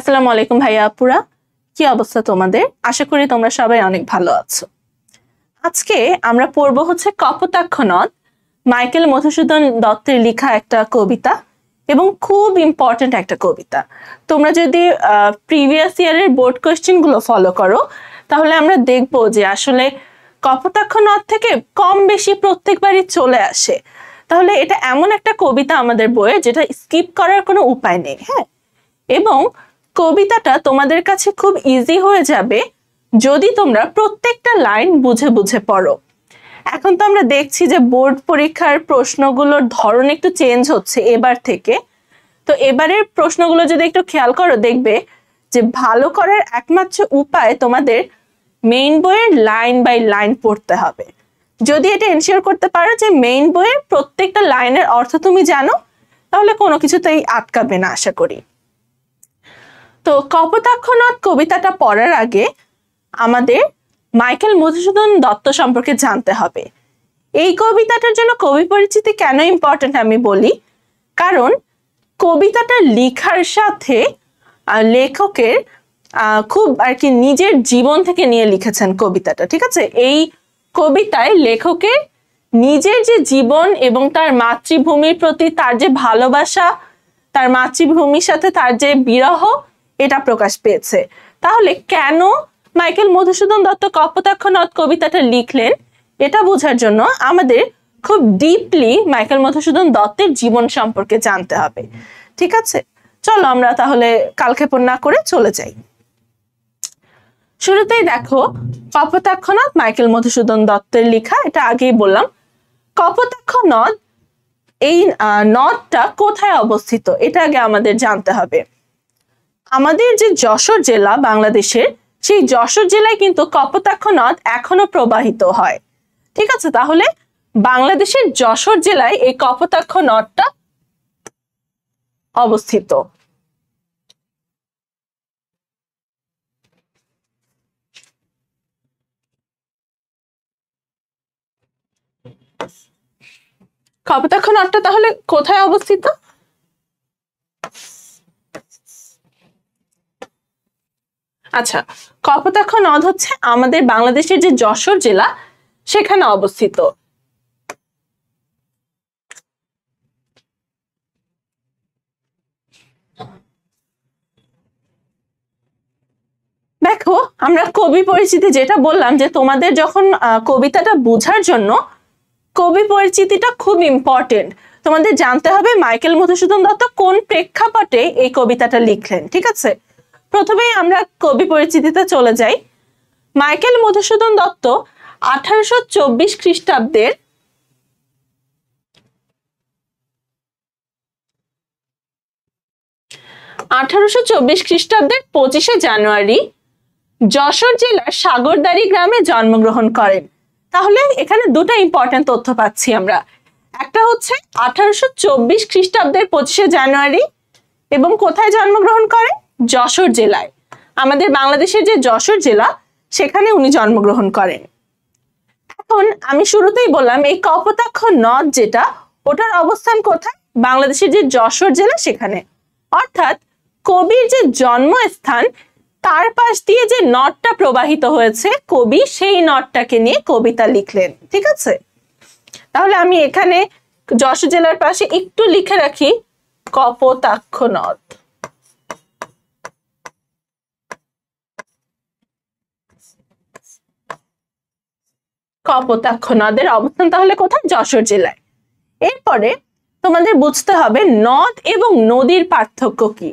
আসসালামু আলাইকুম ভাইয়া আপুরা, কি অবস্থা তোমাদের? আশা করি তোমরা সবাই অনেক ভালো আছো। আজকে আমরা পড়ব হচ্ছে কপোতাক্ষ নদ, মাইকেল মধুসূদন দত্তের লেখা একটা কবিতা এবং খুব ইম্পর্টেন্ট একটা কবিতা। তোমরা যদি প্রিভিয়াস ইয়ারের বোর্ড কোয়েশ্চেন গুলো ফলো করো তাহলে আমরা দেখব যে আসলে কপোতাক্ষ নদ থেকে কম বেশি প্রত্যেকবারই চলে আসে। তাহলে এটা এমন একটা কবিতা আমাদের বইয়ে যেটা স্কিপ করার কোনো উপায় নেই। হ্যাঁ, এবং কবিতাটা তোমাদের কাছে খুব ইজি হয়ে যাবে যদি তোমরা প্রত্যেকটা লাইন বুঝে বুঝে পড়ো। এখন তো আমরা দেখছি যে বোর্ড পরীক্ষার প্রশ্নগুলোর ধরন একটু চেঞ্জ হচ্ছে এবার থেকে। তো এবারের প্রশ্নগুলো যদি একটু খেয়াল করো দেখবে যে ভালো করার একমাত্র উপায় তোমাদের মেইন বইয়ের লাইন বাই লাইন পড়তে হবে। যদি এটা এনশিওর করতে পারো যে মেইন বইয়ের প্রত্যেকটা লাইনের অর্থ তুমি জানো তাহলে কোনো কিছুতেই আটকাবে না আশা করি। তো কপোতাক্ষ নদ কবিতাটা পড়ার আগে আমাদের মাইকেল মধুসূদন দত্ত সম্পর্কে জানতে হবে। এই কবিতাটার জন্য কবি পরিচিতি কেন ইম্পর্টেন্ট আমি বলি, কারণ কবিতাটা লেখার সাথে লেখকের খুব আর কি নিজের জীবন থেকে নিয়ে লিখেছেন কবিতাটা। ঠিক আছে, এই কবিতায় লেখকের নিজের যে জীবন এবং তার মাতৃভূমির প্রতি তার যে ভালোবাসা, তার মাতৃভূমির সাথে তার যে বিরহ, এটা প্রকাশ পেয়েছে। তাহলে কেন মাইকেল মধুসূদন দত্ত কপোতাক্ষ নদ কবিতাটা লিখলেন এটা বোঝার জন্য আমাদের খুব ডিপলি মাইকেল মধুসূদন দত্তের জীবন সম্পর্কে জানতে হবে। ঠিক আছে, চলো আমরা তাহলে কালক্ষেপণ না করে চলে যাই। শুরুতেই দেখো কপোতাক্ষ নদ মাইকেল মধুসূদন দত্তের লেখা, এটা আগেই বললাম। কপোতাক্ষ নদ, এই নদটা কোথায় অবস্থিত এটা আগে আমাদের জানতে হবে। আমাদের যে যশোর জেলা বাংলাদেশের, সেই যশোর জেলায় কিন্তু কপোতাক্ষ নদ এখনো প্রবাহিত হয়। ঠিক আছে, তাহলে বাংলাদেশের যশোর জেলায় এই কপোতাক্ষ নদটা অবস্থিত। কপোতাক্ষ নদটা তাহলে কোথায় অবস্থিত? আচ্ছা, কপোতাক্ষ নদ হচ্ছে আমাদের বাংলাদেশের যে যশোর জেলা সেখানে অবস্থিত। দেখো আমরা কবি পরিচিতি যেটা বললাম যে তোমাদের যখন কবিতাটা বোঝার জন্য কবি পরিচিতিটা খুব ইম্পর্টেন্ট। তোমাদের জানতে হবে মাইকেল মধুসূদন দত্ত কোন প্রেক্ষাপটে এই কবিতাটা লিখলেন। ঠিক আছে, প্রথমেই আমরা কবি পরিচিতিতে চলে যাই। মাইকেল মধুসূদন দত্ত 1824 খ্রিস্টাব্দের 25শে জানুয়ারি যশোর জেলার সাগরদাড়ি গ্রামে জন্মগ্রহণ করেন। তাহলে এখানে দুটো ইম্পর্টেন্ট তথ্য পাচ্ছি আমরা। একটা হচ্ছে 1824 খ্রিস্টাব্দের 25শে জানুয়ারি এবং কোথায় জন্মগ্রহণ করেন? যশোর জেলায়। আমাদের বাংলাদেশের যে যশোর জেলা সেখানে উনি জন্মগ্রহণ করেন। এখন আমি শুরুতেই বললাম এই কপোতাক্ষ নদ যেটা, ওটার অবস্থান কোথায়? বাংলাদেশের যে যশোর জেলা সেখানে। অর্থাৎ কবির যে জন্মস্থান তার পাশ দিয়ে যে নদটা প্রবাহিত হয়েছে কবি সেই নদটাকে নিয়ে কবিতা লিখলেন। ঠিক আছে, তাহলে আমি এখানে যশোর জেলার পাশে একটু লিখে রাখি কপোতাক্ষ নদ। কপোতাক্ষ নদের অবস্থান তাহলে কোথায়? যশোর জেলায়। এরপরে তোমাদের বুঝতে হবে নদ এবং নদীর পার্থক্য কি।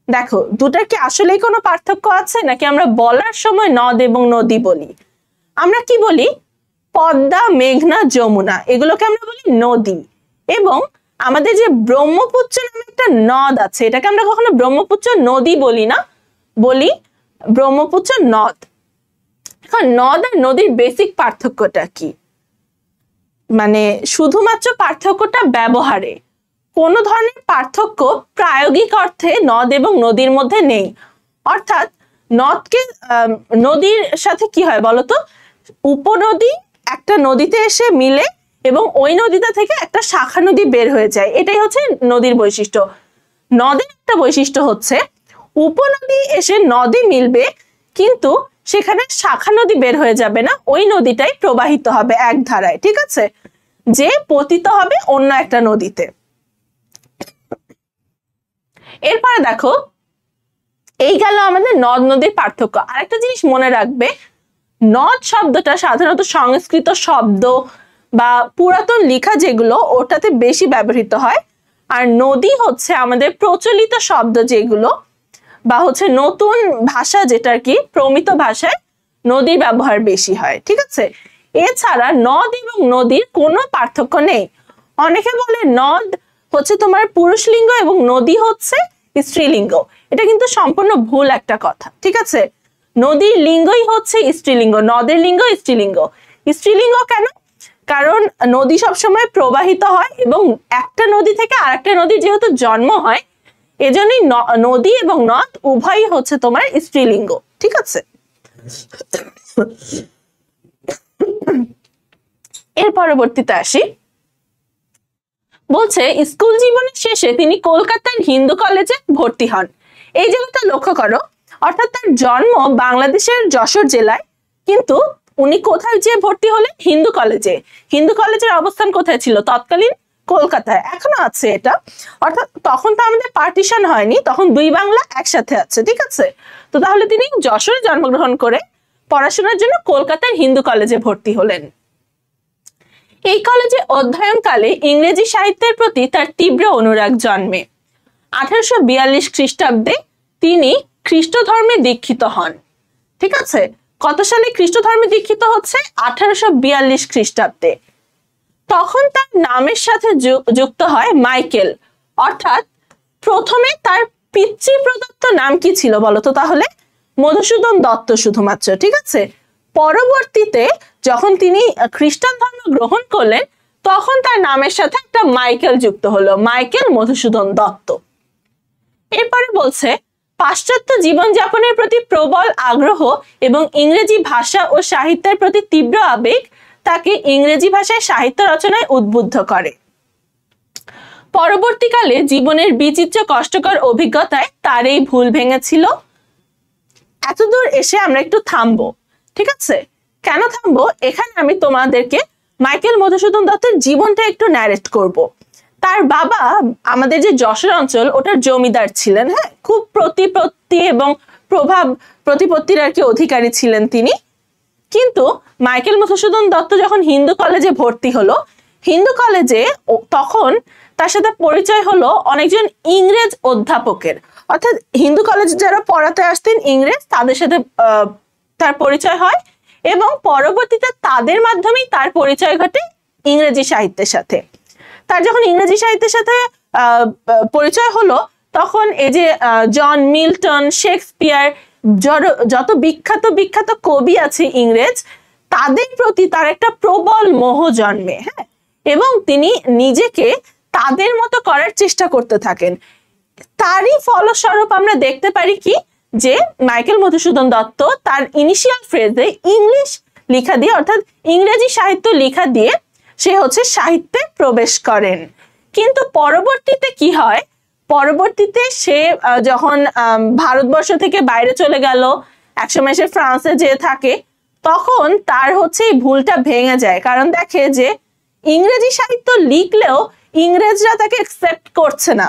দেখো দুটার কি আসলেই কোনো পার্থক্য আছে নাকি আমরা বলার সময় নদ এবং নদী বলি? আমরা কি বলি? পদ্মা, মেঘনা, যমুনা, এগুলোকে আমরা বলি নদী। এবং আমাদের যে ব্রহ্মপুত্র নামে একটা নদ আছে এটাকে আমরা কখনো ব্রহ্মপুত্র নদী বলি না, বলি ব্রহ্মপুত্র নদ। এখন নদ আর নদীর বেসিক পার্থক্যটা কি? মানে শুধুমাত্র পার্থক্যটা ব্যবহারে, কোনো ধরনের পার্থক্য প্রায়োগিক অর্থে নদ এবং নদীর মধ্যে নেই। অর্থাৎ নদকে নদীর সাথে কি হয় বলতো? উপনদী একটা নদীতে এসে মিলে এবং ওই নদীটা থেকে একটা শাখা নদী বের হয়ে যায়, এটাই হচ্ছে নদীর বৈশিষ্ট্য। নদের একটা বৈশিষ্ট্য হচ্ছে উপনদী এসে নদী মিলবে, কিন্তু সেখানে শাখা নদী বের হয়ে যাবে না, ওই নদীটাই প্রবাহিত হবে এক ধারায়, ঠিক আছে, যে পতিত হবে অন্য একটা নদীতে। এরপরে দেখো, এই গেল আমাদের নদ নদীর পার্থক্য। আরেকটা জিনিস মনে রাখবে, নদ শব্দটা সাধারণত সংস্কৃত শব্দ বা পুরাতন লেখা যেগুলো ওটাতে বেশি ব্যবহৃত হয়, আর নদী হচ্ছে আমাদের প্রচলিত শব্দ যেগুলো বা হচ্ছে নতুন ভাষা যেটা কি প্রমিত ভাষায় নদীর ব্যবহার বেশি হয়, ঠিক আছে। এছাড়া নদ এবং নদীর কোনো পার্থক্য নেই। অনেকে বলে নদ হচ্ছে তোমার পুরুষ লিঙ্গ এবং নদী হচ্ছে স্ত্রীলিঙ্গ, এটা কিন্তু সম্পূর্ণ ভুল একটা কথা, ঠিক আছে। নদীর লিঙ্গই হচ্ছে স্ত্রীলিঙ্গ, নদের লিঙ্গ স্ত্রীলিঙ্গ। স্ত্রীলিঙ্গ কেন? কারণ নদী সবসময় প্রবাহিত হয় এবং একটা নদী থেকে আরেকটা নদী যেহেতু জন্ম হয়, এজন্যই নদী এবং নদ উভয়ই হচ্ছে তোমার স্ত্রীলিঙ্গ, ঠিক আছে। এর পরবর্তীতে আসি, বলছে স্কুল জীবনের শেষে তিনি কলকাতার হিন্দু কলেজে ভর্তি হন। এই জায়গাটা লক্ষ্য করো, অর্থাৎ তার জন্ম বাংলাদেশের যশোর জেলায়, কিন্তু উনি কোথায় যেয়ে ভর্তি হলেন? হিন্দু কলেজে। হিন্দু কলেজের অবস্থান কোথায় ছিল? তৎকালীন কলকাতায়, এখনো আছে এটা। অর্থাৎ তখন তো আমাদের পার্টিশন হয়নি, তখন দুই বাংলা একসাথে আছে, ঠিক আছে। তো তাহলে তিনি যশোরে জন্মগ্রহণ করে পড়াশোনার জন্য কলকাতার হিন্দু কলেজে ভর্তি হলেন। এই কলেজে অধ্যয়নকালে ইংরেজি সাহিত্যের প্রতি তার তীব্র অনুরাগ জন্মে। 1842 খ্রিস্টাব্দে তিনি খ্রিস্ট ধর্মে দীক্ষিত হন, ঠিক আছে। কত সালে খ্রিস্ট ধর্মে দীক্ষিত হচ্ছে? 1842 খ্রিস্টাব্দে। তখন তার নামের সাথে যুক্ত হয় মাইকেল, অর্থাৎ প্রথমে তার পিতৃ প্রদত্ত নাম কি ছিল বলতো তাহলে? মধুসূদন দত্ত শুধুমাত্র, ঠিক আছে। পরবর্তীতে যখন তিনি খ্রিস্টান ধর্ম গ্রহণ করলেন, তখন তার নামের সাথে একটা মাইকেল যুক্ত হলো, মাইকেল মধুসূদন দত্ত। এরপরে বলছে পাশ্চাত্য জীবনযাপনের প্রতি প্রবল আগ্রহ এবং ইংরেজি ভাষা ও সাহিত্যের প্রতি তীব্র আবেগ তাকে ইংরেজি ভাষায় সাহিত্য রচনায় উদ্বুদ্ধ করে। পরবর্তীকালে জীবনের বিচিত্র কষ্টকর অভিজ্ঞতায় তার এই ভুল ভেঙেছিল। এতদূর এসে আমরা একটু থামবো, ঠিক আছে। কেন থামবো? এখানে আমি তোমাদেরকে মাইকেল মধুসূদন দত্তের জীবনটা একটু ন্যারেট করব। তার বাবা আমাদের যে যশোর অঞ্চল ওটার জমিদার ছিলেন, হ্যাঁ, খুব প্রতিপত্তি এবং প্রভাব প্রতিপত্তির আর কি অধিকারী ছিলেন তিনি। কিন্তু মাইকেল মধুসূদন দত্ত যখন হিন্দু কলেজে ভর্তি হলো, হিন্দু কলেজে তখন তার সাথে পরিচয় হলো অনেকজন ইংরেজ অধ্যাপকের, অর্থাৎ হিন্দু কলেজে যারা পড়াতে আসতেন ইংরেজ, তাদের সাথে তার পরিচয় হয় এবং পরবর্তীতে তাদের মাধ্যমেই তার পরিচয় ঘটে ইংরেজি সাহিত্যের সাথে। তার যখন ইংরেজি সাহিত্যের সাথে পরিচয় হলো, তখন এই যে জন মিল্টন, শেক্সপিয়ার, যত বিখ্যাত বিখ্যাত কবি আছে ইংরেজ, তাদের প্রতি তার একটা প্রবল মোহ জন্মে, হ্যাঁ, এবং তিনি নিজেকে তাদের মতো করার চেষ্টা করতে থাকেন। তারই ফলস্বরূপ আমরা দেখতে পারি কি, যে মাইকেল মধুসূদন দত্ত তার ইনিশিয়াল ফ্রেজে ইংলিশ লেখা দিয়ে, অর্থাৎ ইংরেজি সাহিত্য লেখা দিয়ে সে হচ্ছে সাহিত্যে প্রবেশ করেন। কিন্তু পরবর্তীতে কি হয়? পরবর্তীতে সে যখন ভারতবর্ষ থেকে বাইরে চলে গেল, একসময় সে ফ্রান্সে যেয়ে থাকে, তখন তার হচ্ছে এই ভুলটা ভেঙে যায়। কারণ দেখে যে ইংরেজি সাহিত্য লিখলেও ইংরেজরা তাকে অ্যাকসেপ্ট করছে না।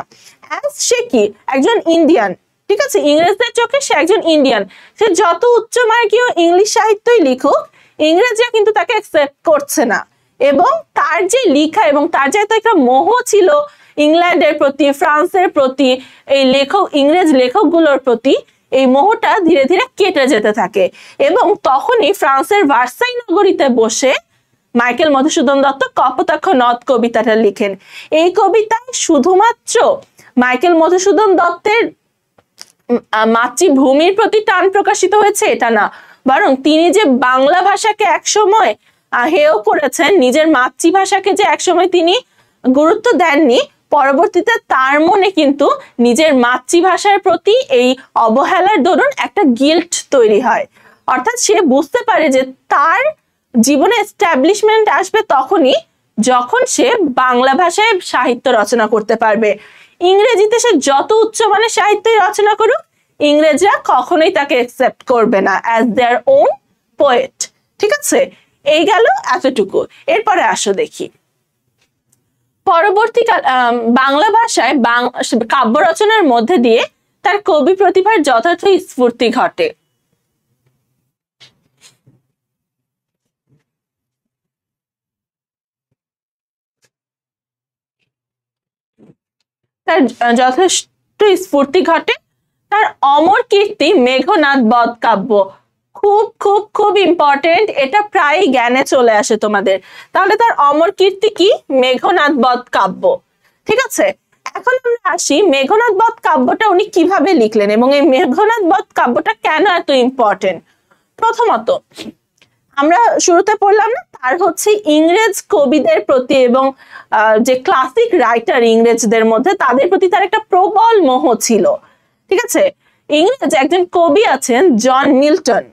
সে কি একজন ইন্ডিয়ান, ঠিক আছে, ইংরেজদের চোখে সে একজন ইন্ডিয়ান, সে যত উচ্চমার্গীয় ইংলিশ সাহিত্যই লিখুক, ইংরেজরা কিন্তু তাকে অ্যাকসেপ্ট করছে না। এবং তার যে লেখা এবং তার যে একটা মোহ ছিল ইংল্যান্ডের প্রতি, ফ্রান্সের প্রতি, এই ইংরেজ লেখকগুলোর প্রতি, এই মোহটা ধীরে ধীরে কেটে যেতে থাকে। এবং তখনই ফ্রান্সের ভার্সাই নগরীতে বসে মাইকেল মধুসূদন দত্ত কপোতাক্ষ নদ কবিতাটা লিখেন। এই কবিতায় শুধুমাত্র মাইকেল মধুসূদন দত্তের মাতৃভূমির প্রতি টান প্রকাশিত হয়েছে এটা না, বরং তিনি যে বাংলা ভাষাকে একসময় হেয় করেছেন, নিজের মাতৃভাষাকে যে একসময় তিনি গুরুত্ব দেননি, পরবর্তীতে তার মনে কিন্তু নিজের মাতৃভাষার প্রতি এই অবহেলার দরুন একটা গিল্ট তৈরি হয়। অর্থাৎ সে বুঝতে পারে যে তার জীবনে এস্টাবলিশমেন্ট আসবে তখনই যখন সে বাংলা ভাষায় সাহিত্য রচনা করতে পারবে। ইংরেজিতে সে যত উচ্চমানের সাহিত্য রচনা করুক, ইংরেজরা কখনোই তাকে অ্যাকসেপ্ট করবে না অ্যাজ দেয়ার ওন পোয়েট। ঠিক আছে, এই গেল এতটুকু। এরপরে আসো দেখি পরবর্তীকাল বাংলা ভাষায় কাব্য রচনার মধ্যে দিয়ে তার কবি প্রতিভার যথার্থ স্ফূর্তি ঘটে। তার যথেষ্ট স্ফূর্তি ঘটে। তার অমর কীর্তি মেঘনাদ বধ কাব্য খুব খুব খুব ইম্পর্টেন্ট, এটা প্রায় জ্ঞানে চলে আসে তোমাদের। তাহলে তার অমর কীর্তি কি? মেঘনাদ বধ কাব্য। ঠিক আছে, এখন আমরা আসি মেঘনাদ বধ কাব্যটা উনি কিভাবে লিখলেন এবং এই মেঘনাদ বধ কাব্যটা কেন এত ইম্পর্টেন্ট। প্রথমত আমরা শুরুতে পড়লাম না, তার হচ্ছে ইংরেজ কবিদের প্রতি এবং যে ক্লাসিক রাইটার ইংরেজদের মধ্যে তাদের প্রতি তার একটা প্রবল মোহ ছিল। ঠিক আছে, ইংরেজ একজন কবি আছেন জন মিল্টন,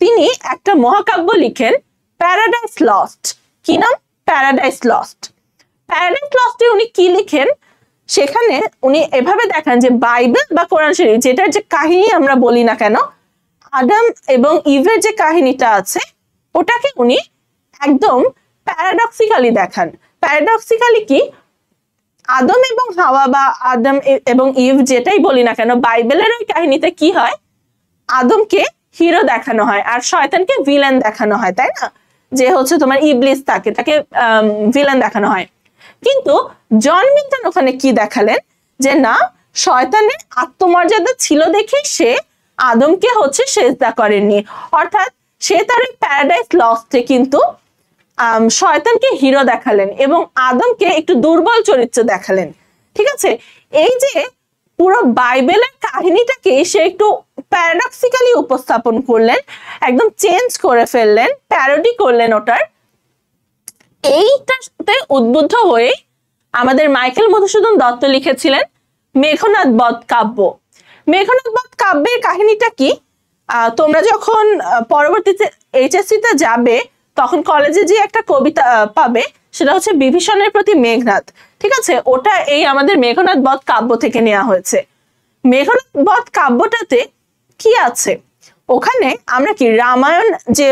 তিনি একটা মহাকাব্য লিখেন প্যারাডাইস লস্ট। কি নাম? Paradise lost. প্যারাডাইস লস্টে উনি কি লিখেন, সেখানে উনি এভাবে দেখান যে বাইবেল বা কোরআন শরীফ যেটার যে কাহিনী আমরা বলি না কেন, আদম এবং ইভের যে কাহিনীটা আছে ওটাকে উনি একদম প্যারাডক্সিক্যালি দেখান। প্যারাডক্সিক্যালি কি? আদম এবং হাওয়া বা আদম এবং ইভ যেটাই বলি না কেন, বাইবেলের ওই কাহিনীতে কি হয়, আদমকে হিরো দেখানো হয় আর শয়তানকে ভিলেন দেখানো হয়, তাই না? যে হচ্ছে তোমার ইবলিস তাকে ভিলেন দেখানো হয়। কিন্তু জন মিল্টন ওখানে কি দেখালেন, যে না, শয়তানের আত্মমর্যাদা ছিল দেখে সে আদমকে হচ্ছে সেজদা করেননি, অর্থাৎ সে তার প্যারাডাইস লস্টে কিন্তু শয়তানকে হিরো দেখালেন এবং আদমকে একটু দুর্বল চরিত্র দেখালেন। ঠিক আছে, এই যে পুরো বাইবেলের কাহিনীটাকে সে একটু প্যারাডক্সিক্যালি উপস্থাপন করলেন, একদম চেঞ্জ করে ফেললেন, প্যারোডি করলেন ওটার। এইটাতে উদ্বুদ্ধ হয়ে আমাদের মাইকেল মধুসূদন দত্ত লিখেছিলেন মেঘনাদ বধ কাব্য। মেঘনাদ বধ কাব্যের কাহিনীটা কি, তোমরা যখন পরবর্তীতে এইচএসসি-তে যাবে তখন কলেজে যে একটা কবিতা পাবে, সেটা হচ্ছে বিভীষণের প্রতি মেঘনাদ। ঠিক আছে, ওটা এই আমাদের মেঘনাদ বধ কাব্য থেকে নেওয়া হয়েছে। মেঘনাদ বধ কাব্যটাতে কি আছে, ওখানে আমরা কি রামায়ণ যে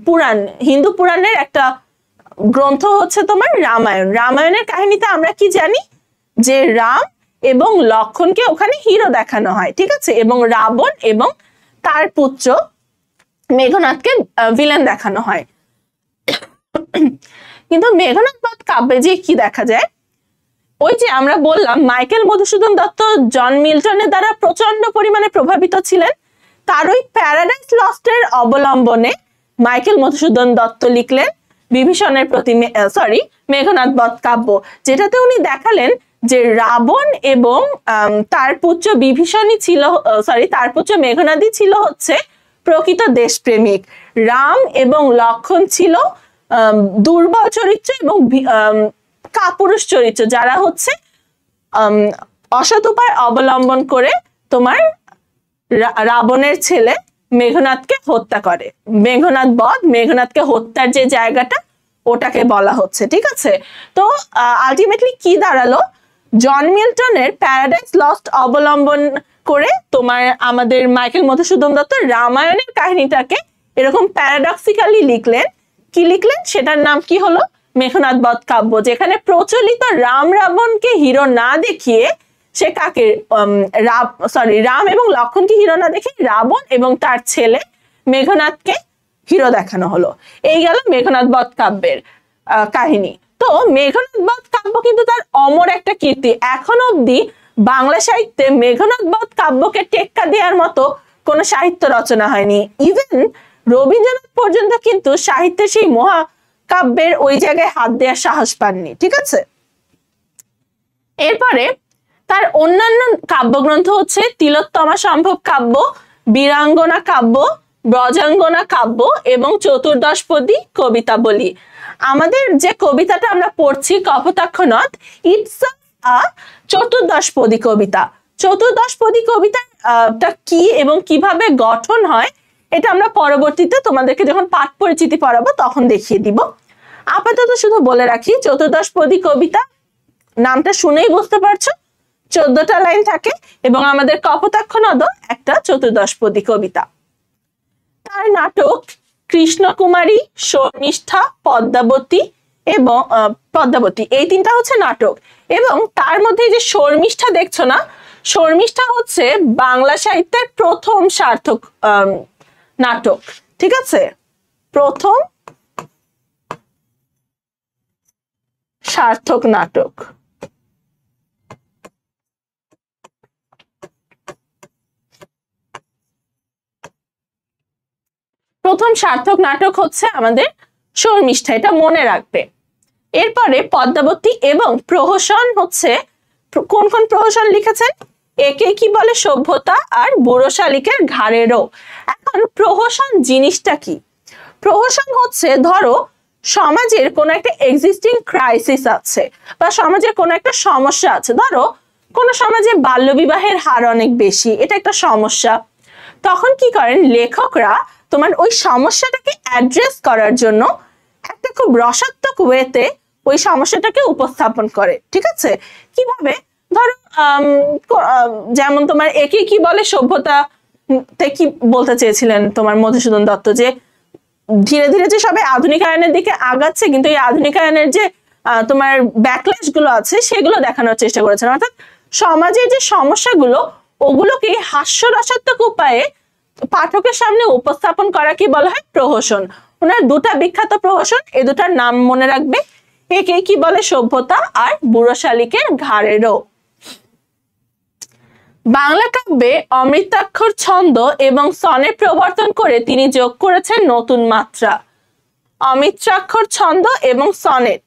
পুরাণ, হিন্দু পুরাণের একটা গ্রন্থ হচ্ছে তোমার রামায়ণ। রামায়ণের কাহিনীতে আমরা কি জানি, যে রাম এবং লক্ষণকে ওখানে হিরো দেখানো হয়। ঠিক আছে, এবং রাবণ এবং তার পুত্র মেঘনাদকে ভিলেন দেখানো হয়। কিন্তু মেঘনাদ বধ কাব্যে যে কি দেখা যায়, ওই যে আমরা বললাম মাইকেল মধুসূদন দত্ত জন মিল্টনের দ্বারা প্রচন্ড পরিমাণে প্রভাবিত ছিলেন, তার ওই প্যারাডাইস লস্টের অবলম্বনে মাইকেল মধুসূদন দত্ত লিখলেন বিভীষণের প্রতি মেঘনাদ বধ কাব্য, যেটাতে উনি দেখালেন যে রাবণ এবং তার পুত্র বিভীষণই ছিল, তার পুত্র মেঘনাদই ছিল হচ্ছে প্রকৃত দেশপ্রেমিক। রাম এবং লক্ষণ ছিল দুর্বল চরিত্র এবং কাপুরুষ চরিত্র, যারা হচ্ছে অসৎ উপায় অবলম্বন করে তোমার রাবণের ছেলে মেঘনাদকে হত্যা করে। মেঘনাদ বধ, মেঘনাদকে হত্যার যে জায়গাটা ওটাকে বলা হচ্ছে। ঠিক আছে, তো আলটিমেটলি কি দাঁড়ালো, জন মিল্টনের প্যারাডাইস লস্ট অবলম্বন করে তোমার আমাদের মাইকেল মধুসূদন দত্ত রামায়ণের কাহিনীটাকে এরকম প্যারাডক্সিক্যালি লিখলেন। কি লিখলেন, সেটার নাম কি হলো মেঘনাদ বধ কাব্য, যেখানে প্রচলিত রাম রাবণকে হিরো না দেখিয়ে সে কাকে রাম এবং লক্ষণকে হিরো না দেখে রাবণ এবং তার ছেলে মেঘনাদকে হিরো দেখানো হলো। এই গেল মেঘনাদ বধ কাব্যের কাহিনী। তো মেঘনাদ বধ কাব্য কিন্তু তার অমর একটা কীর্তি, এখন অব্দি বাংলা সাহিত্যে মেঘনাদ বধ কাব্যকে টেক্কা দেওয়ার মতো কোনো সাহিত্য রচনা হয়নি। ইভেন রবীন্দ্রনাথ পর্যন্ত কিন্তু সাহিত্যের সেই মহাকাব্যের ওই জায়গায় হাত দেওয়ার সাহস পাননি। ঠিক আছে, এরপরে তার অন্যান্য কাব্যগ্রন্থ হচ্ছে তিলোত্তমা সম্ভব কাব্য, বীরাঙ্গনা কাব্য, ব্রজাঙ্গনা কাব্য এবং চতুর্দশপদী কবিতাবলী। আমাদের যে কবিতাটা আমরা পড়ছি কপোতাক্ষ নদ, ইটস আ চতুর্দশপদী কবিতা। চতুর্দশপদী কবিতাটা কি এবং কিভাবে গঠন হয় এটা আমরা পরবর্তীতে তোমাদেরকে যখন পাঠ পরিচিতি পড়াবো তখন দেখিয়ে দিব। আপাতত শুধু বলে রাখি, চতুর্দশপদী কবিতা নামটা শুনেই বুঝতে পারছো 14টা লাইন থাকে এবং আমাদের কপোতাক্ষ নদও একটা চতুর্দশপদী কবিতা। তার নাটক কৃষ্ণকুমারী, শর্মিষ্ঠা, পদ্মাবতী এবং পদ্মাবতী, এই তিনটা হচ্ছে নাটক। এবং তার মধ্যে যে শর্মিষ্ঠা দেখছো না, শর্মিষ্ঠা হচ্ছে বাংলা সাহিত্যের প্রথম সার্থক নাটক, ঠিক আছে, প্রথম সার্থক নাটক। প্রথম সার্থক নাটক হচ্ছে আমাদের শর্মিষ্ঠা, এটা মনে রাখবে। এরপরে পদ্মাবতী এবং প্রহসন হচ্ছে, কোন কোন প্রহসন লিখেছেন? একে কি বলে সভ্যতা আর বুড়ো শালিকের ঘাড়েরও। এখন প্রহসন জিনিসটা কি? প্রহসন হচ্ছে, ধরো সমাজের কোনো একটা এক্সিস্টিং ক্রাইসিস আছে বা সমাজের কোনো একটা সমস্যা আছে, ধরো কোনো সমাজে বাল্যবিবাহের হার অনেক বেশি, এটা একটা সমস্যা। তখন কি করেন লেখকরা, তোমার ওই সমস্যাটাকে অ্যাড্রেস করার জন্য একটা খুব রসাত্মক ওয়েতে ওই সমস্যাটাকে উপস্থাপন করে, ঠিক আছে। কিভাবে? ধরো যেমন তোমার একে কি বলে সভ্যতা তে কি বলতে চেয়েছিলেন তোমার মধুসূদন দত্ত, যে ধীরে ধীরে যে সবাই আধুনিকায়নের দিকে আগাচ্ছে, কিন্তু এই আধুনিকায়নের যে তোমার ব্যাকল্যাশ গুলো আছে সেগুলো দেখানোর চেষ্টা করেছেন। অর্থাৎ সমাজের যে সমস্যাগুলো ওগুলোকে হাস্যরসাত্মক উপায়ে পাঠকের সামনে উপস্থাপন করা কি বলা হয়? প্রহসন। ওনার দুটা বিখ্যাত প্রহসন, এই দুটার নাম মনে রাখবে, একে কি বলে সভ্যতা আর বুড়ো শালিকের ঘাড়েরও। বাংলা কাব্যে অমৃতাক্ষর ছন্দ এবং সনেট প্রবর্তন করে তিনি যোগ করেছেন নতুন মাত্রা। অমৃতাক্ষর ছন্দ এবং সনেট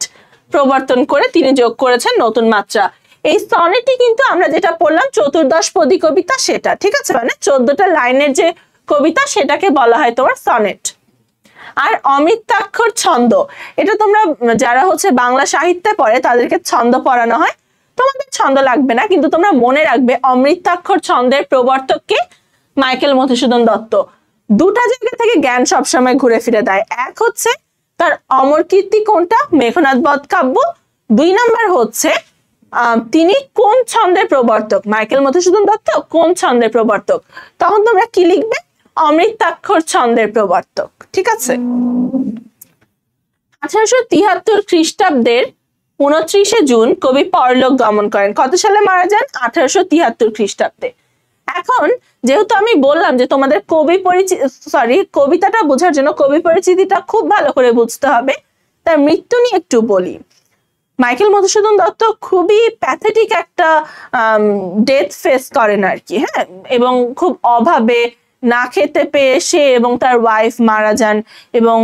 প্রবর্তন করে তিনি যোগ করেছেন নতুন মাত্রা। এই সনেটই কিন্তু আমরা যেটা পড়লাম চতুর্দশপদী কবিতা, সেটা, ঠিক আছে, মানে 14টা লাইনের যে কবিতা সেটাকে বলা হয় তোমার সনেট। আর অমৃতাক্ষর ছন্দ, এটা তোমরা যারা হচ্ছে বাংলা সাহিত্যে পড়ে তাদেরকে ছন্দ পড়ানো হয়, তোমাদের ছন্দ লাগবে না, কিন্তু তোমরা মনে রাখবে অমৃতাক্ষর ছন্দের প্রবর্তককে মাইকেল মধুসূদন দত্ত। দুটা জায়গা থেকে জ্ঞান সবসময় ঘুরে ফিরে দেয়, এক হচ্ছে তার অমর কীর্তি কোনটা, মেঘনাদ বধ কাব্য, 2 নাম্বার হচ্ছে তিনি কোন ছন্দের প্রবর্তক, মাইকেল মধুসূদন দত্ত কোন ছন্দের প্রবর্তক। তখন তোমরা কি লিখবে? অমৃতাক্ষর ছন্দের প্রবর্তক, ঠিক আছে। 1873 খ্রিস্টাব্দের 29শে জুন কবি পরলোক গমন করেন। কত সালে মারা যান? 1873 খ্রিস্টাব্দে। এখন যেহেতু আমি বললাম যে তোমাদের কবিতাটা বোঝার জন্য কবি পরিচিতিটা খুব ভালো করে বুঝতে হবে, তার মৃত্যু নিয়ে একটু বলি। মাইকেল মধুসূদন দত্ত খুবই প্যাথেটিক একটা ডেথ ফেস করেন আর কি, হ্যাঁ, এবং খুব অভাবে না খেতে পেয়ে সে এবং তার ওয়াইফ মারা যান। এবং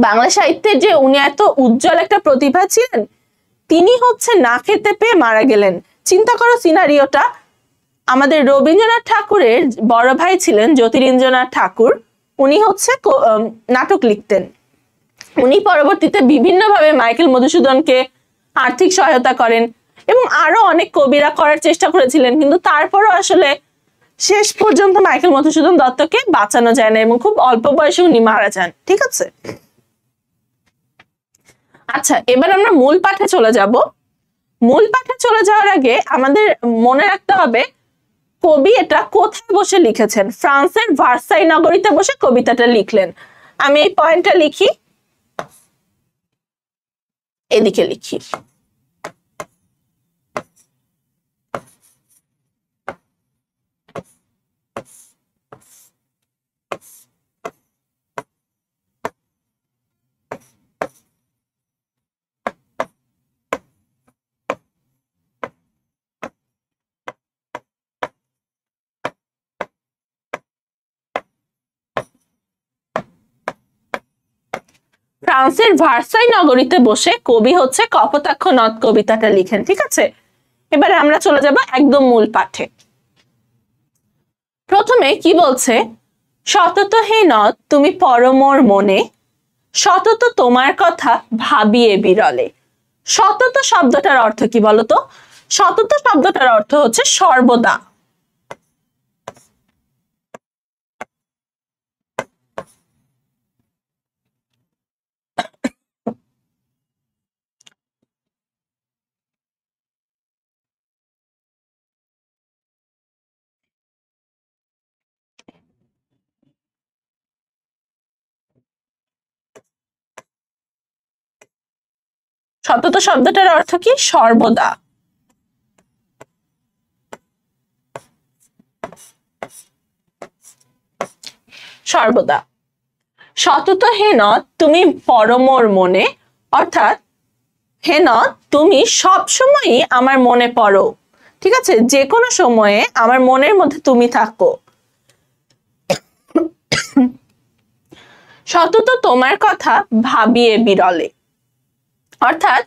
বাংলা সাহিত্যের যে উনি এত উজ্জ্বল একটা প্রতিভা ছিলেন, তিনি হচ্ছে না খেতে পেয়ে মারা গেলেন। চিন্তা করো সিনারিওটা। আমাদের রবীন্দ্রনাথ ঠাকুরের বড় ভাই ছিলেন জ্যোতিরিন্দ্রনাথ ঠাকুর, উনি হচ্ছে নাটক লিখতেন। উনি পরবর্তীতে বিভিন্নভাবে মাইকেল মধুসূদনকে আর্থিক সহায়তা করেন এবং আরো অনেক কবিরা করার চেষ্টা করেছিলেন, কিন্তু তারপরও আসলে শেষ পর্যন্ত মাইকেল মধুসূদন দত্তকে বাঁচানো যায় না এবং খুব অল্প বয়সে উনি মারা যান, ঠিক আছে। আচ্ছা, এবার আমরা মূল পাঠে চলে যাব। মূল পাঠে চলে যাওয়ার আগে আমাদের মনে রাখতে হবে কবি এটা কোথায় বসে লিখেছেন। ফ্রান্সের ভার্সাই নগরীতে বসে কবিতাটা লিখলেন। আমি এই পয়েন্টটা লিখি, এদিকে লিখি। ফ্রান্সের ভার্সাই নগরীতে বসে কবি হচ্ছে কপোতাক্ষ নদ কবিতাটা লিখেন, ঠিক আছে। এবারে আমরা চলে যাব একদম মূল পাঠে। প্রথমে কি বলছে? সতত হে নদ তুমি পরমোর মনে, সতত তোমার কথা ভাবিয়ে বিরলে। সতত শব্দটার অর্থ কি বলতো? সতত শব্দটার অর্থ হচ্ছে সর্বদা। সতত শব্দটার অর্থ কি? সর্বদা। সর্বদা। সতত হে নদ তুমি পরমোর মনে, অর্থাৎ হে নদ তুমি সব সময়ই আমার মনে পড়ো। ঠিক আছে, যে কোনো সময়ে আমার মনের মধ্যে তুমি থাকো। সতত তোমার কথা ভাবিয়ে বিরলে, অর্থাৎ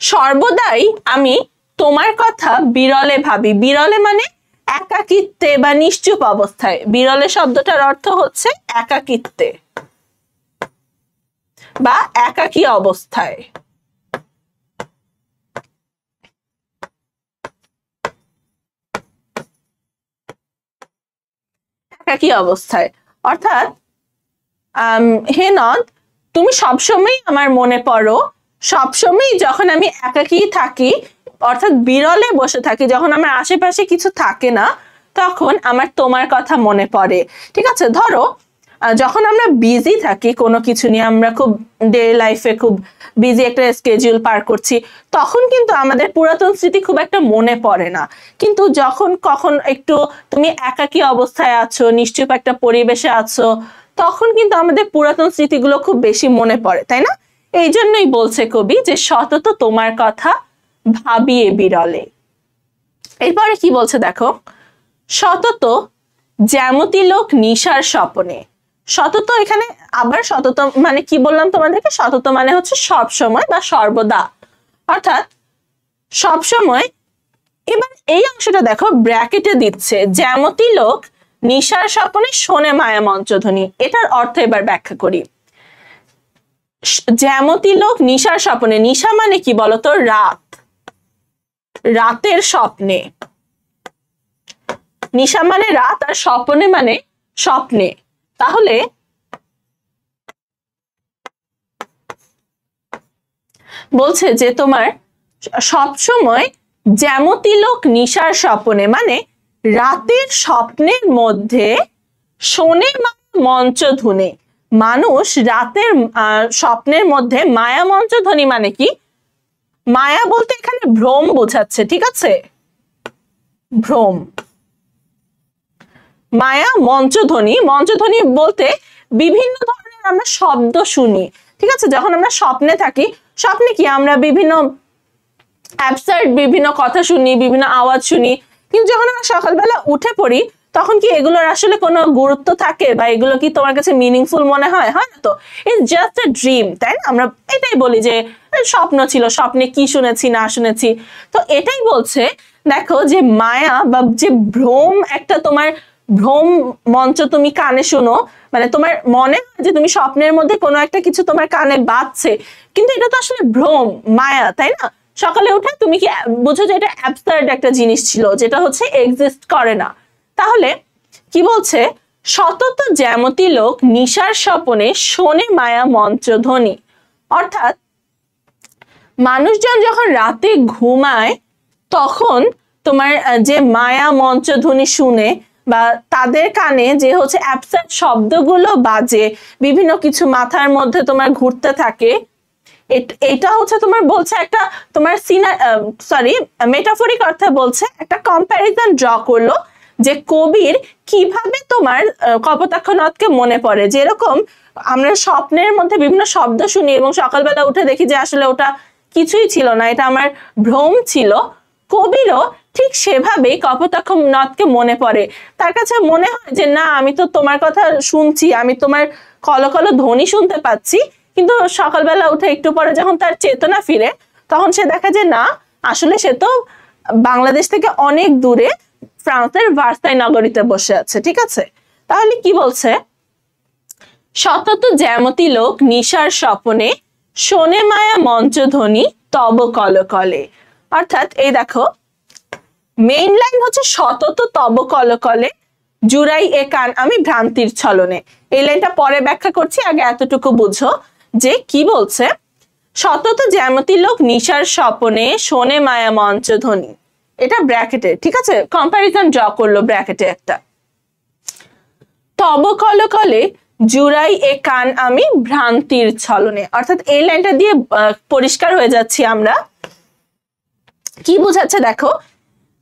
সর্বদাই আমি তোমার কথা বিরলে ভাবি। বিরলে মানে একাকিত্বে বা নিশ্চুপ অবস্থায়। বিরলে শব্দটার অর্থ হচ্ছে একাকিত্বে বা একাকী অবস্থায়। একাকী অবস্থায় অর্থাৎ হে নদ তুমি সবসময় আমার মনে পড়ো। সবসময় যখন আমি একাকী থাকি, অর্থাৎ বিরলে বসে থাকি, যখন আমার আশেপাশে কিছু থাকে না, তখন আমার তোমার কথা মনে পড়ে। ঠিক আছে, ধরো যখন আমরা বিজি থাকি কোনো কিছু নিয়ে, আমরা খুব ডে লাইফে খুব বিজি একটা স্কেডিউল পার করছি, তখন কিন্তু আমাদের পুরাতন স্মৃতি খুব একটা মনে পড়ে না। কিন্তু যখন কখন একটু তুমি একাকী অবস্থায় আছো, নিশ্চুপ একটা পরিবেশে আছো, তখন কিন্তু আমাদের পুরাতন স্মৃতিগুলো খুব বেশি মনে পড়ে, তাই না? এই জন্যই বলছে কবি যে সতত তোমার কথা ভাবিয়ে বিরলে। এরপরে কি বলছে দেখো, সতত জ্যামতি লোক নিশার স্বপনে। সতত এখানে আবার সতত মানে কি বললাম তোমাদেরকে? সতত মানে হচ্ছে সব সময় বা সর্বদা, অর্থাৎ সব সময়। এবার এই অংশটা দেখো ব্র্যাকেটে দিচ্ছে, জ্যামতি লোক নিশার স্বপনে শোনে মায়া মঞ্চধ্বনি। এটার অর্থ এবার ব্যাখ্যা করি। জ্যামতি লোক নিশার স্বপনে, নিশা মানে কি বলতো? রাত, রাতের স্বপ্নে। নিশা মানে রাত, আর স্বপনে মানে স্বপ্নে। তাহলে বলছে যে তোমার সব সময় জ্যামতি লোক নিশার স্বপনে, মানে রাতের স্বপ্নের মধ্যে শোনে মঞ্চধ্বনি। মানুষ রাতের স্বপ্নের মধ্যে মায়া মঞ্চধ্বনি মানে কি? মায়া বলতে এখানে ভ্রম বোঝাচ্ছে, ঠিক আছে? ভ্রম। মায়া মঞ্চধ্বনি, মঞ্চধ্বনি বলতে বিভিন্ন ধরনের আমরা শব্দ শুনি। ঠিক আছে, যখন আমরা স্বপ্নে থাকি, স্বপ্নে কি আমরা বিভিন্ন অ্যাবসার্ড বিভিন্ন কথা শুনি, বিভিন্ন আওয়াজ শুনি। কিন্তু যখন আমরা সকালবেলা উঠে পড়ি, তখন কি এগুলোর আসলে কোনো গুরুত্ব থাকে বা এগুলো কি তোমার কাছে মিনিংফুল মনে হয়? হয় না তো, ইটস জাস্ট এ ড্রিম, তাই না? আমরা এটাই বলি যে স্বপ্ন ছিল, স্বপ্নে কি শুনেছি না শুনেছি। তো এটাই বলছে দেখো যে মায়া বা যে ভ্রম, একটা তোমার ভ্রম মঞ্চ তুমি কানে শুনো, মানে তোমার মনে হয় যে তুমি স্বপ্নের মধ্যে কোনো একটা কিছু তোমার কানে বাজছে, কিন্তু এটা তো আসলে ভ্রম, মায়া, তাই না? সকালে উঠে তুমি কি বুঝো যে এটা অ্যাবসার্ড একটা জিনিস ছিল, যেটা হচ্ছে এক্সিস্ট করে না। তাহলে কি বলছে, সতত জ্যামতি লোক নিশার স্বপনে শোনে মায়া মঞ্চধ্বনি, অর্থাৎ মানুষজন যখন রাতে ঘুমায় তখন তোমার যে মায়া মঞ্চধ্বনি শুনে, বা তাদের কানে যে হচ্ছে অ্যাবসার্ড শব্দগুলো বাজে, বিভিন্ন কিছু মাথার মধ্যে তোমার ঘুরতে থাকে, এটা হচ্ছে তোমার বলছে একটা তোমার মেটাফরিক অর্থে বলছে, একটা কম্প্যারিজন ড্র করলো যে কবির কিভাবে তোমার কপোতাক্ষ নদকে মনে পড়ে। যেরকম আমরা স্বপ্নের মধ্যে বিভিন্ন শব্দ শুনি এবং সকালবেলা উঠে দেখি যে আসলে ওটা কিছুই ছিল না, এটা আমার ভ্রম ছিল, কবিরও ঠিক সেভাবেই কপোতাক্ষ নদকে মনে পড়ে। তার কাছে মনে হয় যে না, আমি তো তোমার কথা শুনছি, আমি তোমার কলকল ধ্বনি শুনতে পাচ্ছি, কিন্তু সকালবেলা উঠে একটু পরে যখন তার চেতনা ফিরে, তখন সে দেখে যে না, আসলে সে তো বাংলাদেশ থেকে অনেক দূরে ফ্রান্সের ভার্সাই নগরীতে বসে আছে। ঠিক আছে, তাহলে কি বলছে, সতত জ্যামতি লোক নিশার স্বপনে শোনে মায়া মঞ্চধ্বনি তব কলকলে। অর্থাৎ এই দেখো মেইন লাইন হচ্ছে সতত তব কলকলে জুড়াই এ কান আমি ভ্রান্তির ছলনে। এই লাইনটা পরে ব্যাখ্যা করছি, আগে এতটুকু বুঝো যে কি বলছে। সতত জ্যামতি লোক নিশার স্বপনে শোনে মায়া মঞ্চধ্বনি, এটা ব্র্যাকেটে, ঠিক আছে, কম্প্যারিজন ড্র করলো ব্র্যাকেটে একটা। তব কলকলে জুড়াই এ কান আমি ভ্রান্তির ছলনে। অর্থাৎ এই লাইনটা দিয়ে পরিষ্কার হয়ে যাচ্ছি আমরা। কি বোঝাচ্ছে দেখো,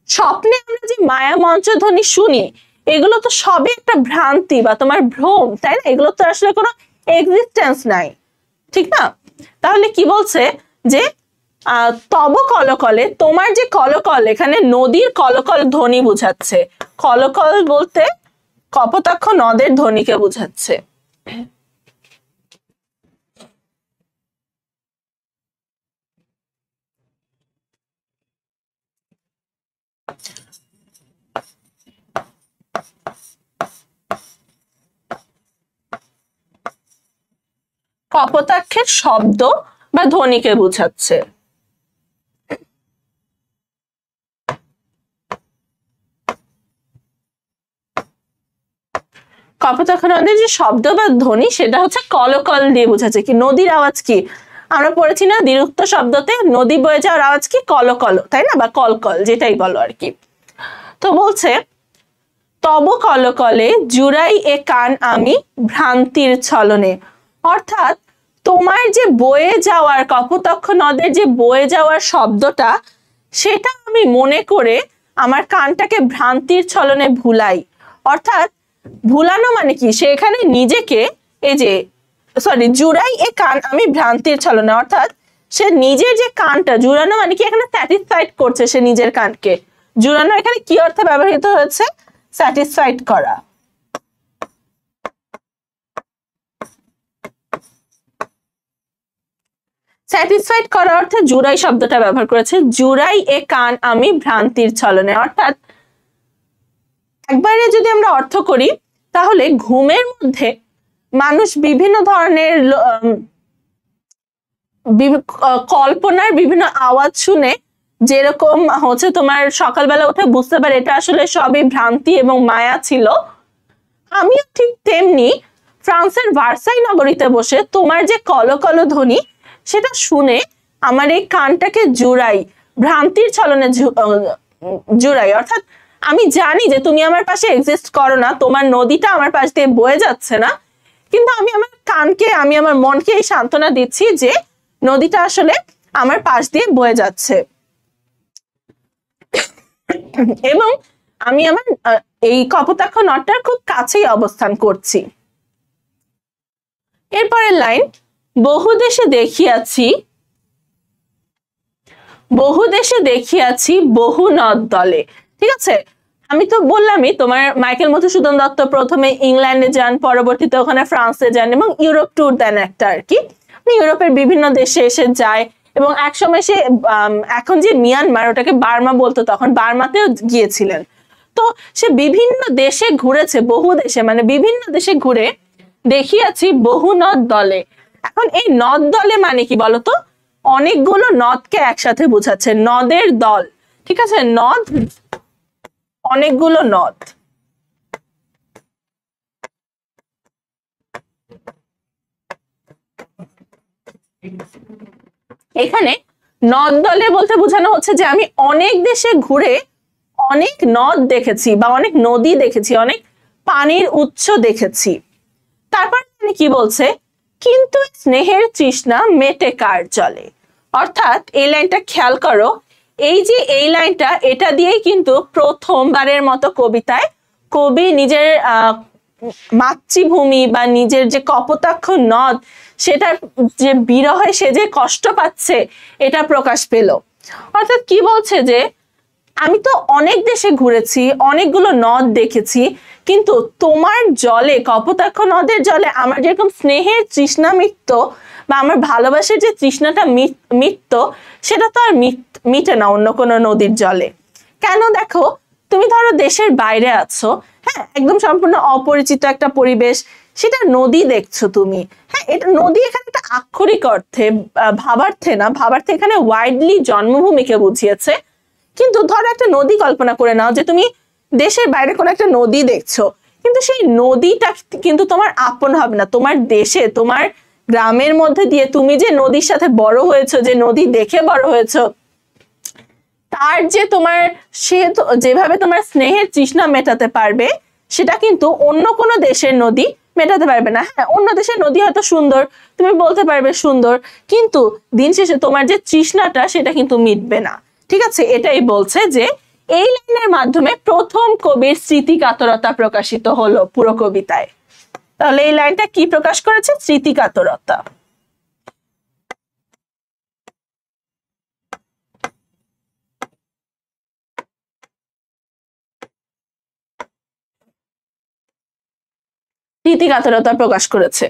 স্বপ্নে আমরা যে মায়া মন্ত্রধ্বনি শুনি এগুলো তো সবই একটা ভ্রান্তি বা তোমার ভ্রম, তাই না? এগুলো তো আসলে কোনো এক্সিস্টেন্স নাই, ঠিক না? তাহলে কি বলছে যে তব কলকলে, তোমার যে কলকল, এখানে নদীর কলকল ধ্বনি বুঝাচ্ছে। কলকল বলতে কপোতাক্ষ নদের ধ্বনিকে বুঝাচ্ছে। কপোতাক্ষের শব্দ বা ধ্বনিকে বুঝাচ্ছে। কপোতাক্ষ নদের যে শব্দ বা ধ্বনি সেটা হচ্ছে কলকল দিয়ে বুঝাচ্ছে। কি নদীর আওয়াজ কি আমরা পড়েছি না, দ্বিরুক্ত শব্দতে নদী বয়ে যাওয়ার আওয়াজ কি কলকল, তাই না? বা কলকল যেটাই বলো আর কি। তো বলছে তব কলকলে জুড়াই এ কান আমি ভ্রান্তির ছলনে। অর্থাৎ তোমার যে বয়ে যাওয়ার, কপোতাক্ষ নদের যে বয়ে যাওয়ার শব্দটা, সেটা আমি মনে করে আমার কানটাকে ভ্রান্তির ছলনে ভুলাই। অর্থাৎ ভুলানো মানে কি, সে এখানে নিজেকে এই যে জুড়াই এ কান আমি ভ্রান্তির ছলনে, অর্থাৎ সে নিজের যে কানটা জুড়ানো মানে কি, এখানে স্যাটিসফাইড করছে সে নিজের কানকে। জুড়ানো এখানে কি অর্থে ব্যবহৃত হয়েছে? স্যাটিসফাইড করা। স্যাটিসফাইড করা অর্থে জুড়াই শব্দটা ব্যবহার করেছে। জুড়াই এ কান আমি ভ্রান্তির ছলনে, অর্থাৎ একবারে যদি আমরা অর্থ করি তাহলে ঘুমের মধ্যে মানুষ বিভিন্ন ধরনের কল্পনার বিভিন্ন আওয়াজ শুনে যেরকম হচ্ছে তোমার সকালবেলা উঠে বুঝতে পারে এটা আসলে সবই ভ্রান্তি এবং মায়া ছিল, আমিও ঠিক তেমনি ফ্রান্সের ভার্সাই নগরীতে বসে তোমার যে কলকল ধ্বনি সেটা শুনে আমার এই কানটাকে জুড়াই, ভ্রান্তির ছলনে জুড়াই। অর্থাৎ আমি জানি যে তুমি আমার পাশে এক্সিস্ট করো না, তোমার নদীটা আমার পাশ দিয়ে বয়ে যাচ্ছে না, কিন্তু আমি আমার কানকে, আমি আমার মনকে এই সান্ত্বনা দিচ্ছি যে নদীটা আসলে আমার পাশ দিয়ে বয়ে যাচ্ছে এবং আমি আমার এই কপোতাক্ষ নদটার খুব কাছেই অবস্থান করছি। এরপরের লাইন, বহু দেশে দেখিয়াছি, বহু দেশে দেখিয়াছি বহু নদ দলে। ঠিক আছে, আমি তো বললামই তোমার মাইকেল মধুসূদন দত্ত প্রথমে ইংল্যান্ডে যান, পরবর্তীতে ওখানে ফ্রান্সে যান এবং ইউরোপ ট্যুর দেন একটা আর কি। ইউরোপের বিভিন্ন দেশে এসে যায় এবং একসময় সে এখন যে মিয়ানমার, ওটাকে বার্মা বলতো তখন, বার্মাতেও গিয়েছিলেন। তো সে বিভিন্ন দেশে ঘুরেছে, বহু দেশে মানে বিভিন্ন দেশে ঘুরে দেখিয়াছি বহু নদ দলে। এখন এই নদ দলে মানে কি বলতো, অনেকগুলো নদকে একসাথে বোঝাচ্ছে, নদের দল। ঠিক আছে, নদ, অনেকগুলো নদ। এখানে নদ দলে বলতে বোঝানো হচ্ছে যে আমি অনেক দেশে ঘুরে অনেক নদ দেখেছি বা অনেক নদী দেখেছি, অনেক পানির উৎস দেখেছি। তারপর কি বলছে, কিন্তু স্নেহের তৃষ্ণা মেটে কার জলে। অর্থাৎ এই লাইনটা খেয়াল করো, এই যে এই লাইনটা, এটা দিয়েই কিন্তু প্রথমবারের মতো কবিতায় কবি নিজের মাতৃভূমি বা নিজের যে কপোতাক্ষ নদ, সেটার যে বিরহে সে যে কষ্ট পাচ্ছে এটা প্রকাশ পেল। অর্থাৎ কি বলছে যে আমি তো অনেক দেশে ঘুরেছি, অনেকগুলো নদ দেখেছি, কিন্তু তোমার জলে, কপোতাক্ষ নদের জলে আমার যেরকম স্নেহের তৃষ্ণা মিটত বা আমার ভালোবাসার যে তৃষ্ণাটা মিটত, সেটা তো আর মিটে না অন্য কোনো নদীর জলে। কেন? দেখো, তুমি ধরো দেশের বাইরে আছো, হ্যাঁ, একদম সম্পূর্ণ অপরিচিত একটা পরিবেশ, সেটা নদী দেখছো তুমি, হ্যাঁ, এটা নদী এখানে একটা আক্ষরিক অর্থে, ভাবার্থে না, ভাবার্থে এখানে ওয়াইডলি জন্মভূমিকে বুঝিয়েছে। কিন্তু ধরো একটা নদী কল্পনা করে নাও যে তুমি দেশের বাইরে কোনো একটা নদী দেখছো, কিন্তু সেই নদীটা কিন্তু তোমার আপন হবে না। তোমার দেশে, তোমার গ্রামের মধ্যে দিয়ে তুমি যে নদীর সাথে বড় হয়েছো, যে নদী দেখে বড় হয়েছো, তার যে তোমার, সে যেভাবে তোমার স্নেহের তৃষ্ণা মেটাতে পারবে, সেটা কিন্তু অন্য কোনো দেশের নদী মেটাতে পারবে না। হ্যাঁ, অন্য দেশের নদী হয়তো সুন্দর, তুমি বলতে পারবে সুন্দর, কিন্তু দিন শেষে তোমার যে তৃষ্ণাটা সেটা কিন্তু মিটবে না। ঠিক আছে, এটাই বলছে যে এই লাইনের মাধ্যমে প্রথম কবির স্মৃতিকাতরতা প্রকাশিত হলো পুরো কবিতায়। তাহলে এই লাইনটা কি প্রকাশ করেছে? স্মৃতিকাতরতা। স্মৃতিকাতরতা প্রকাশ করেছে।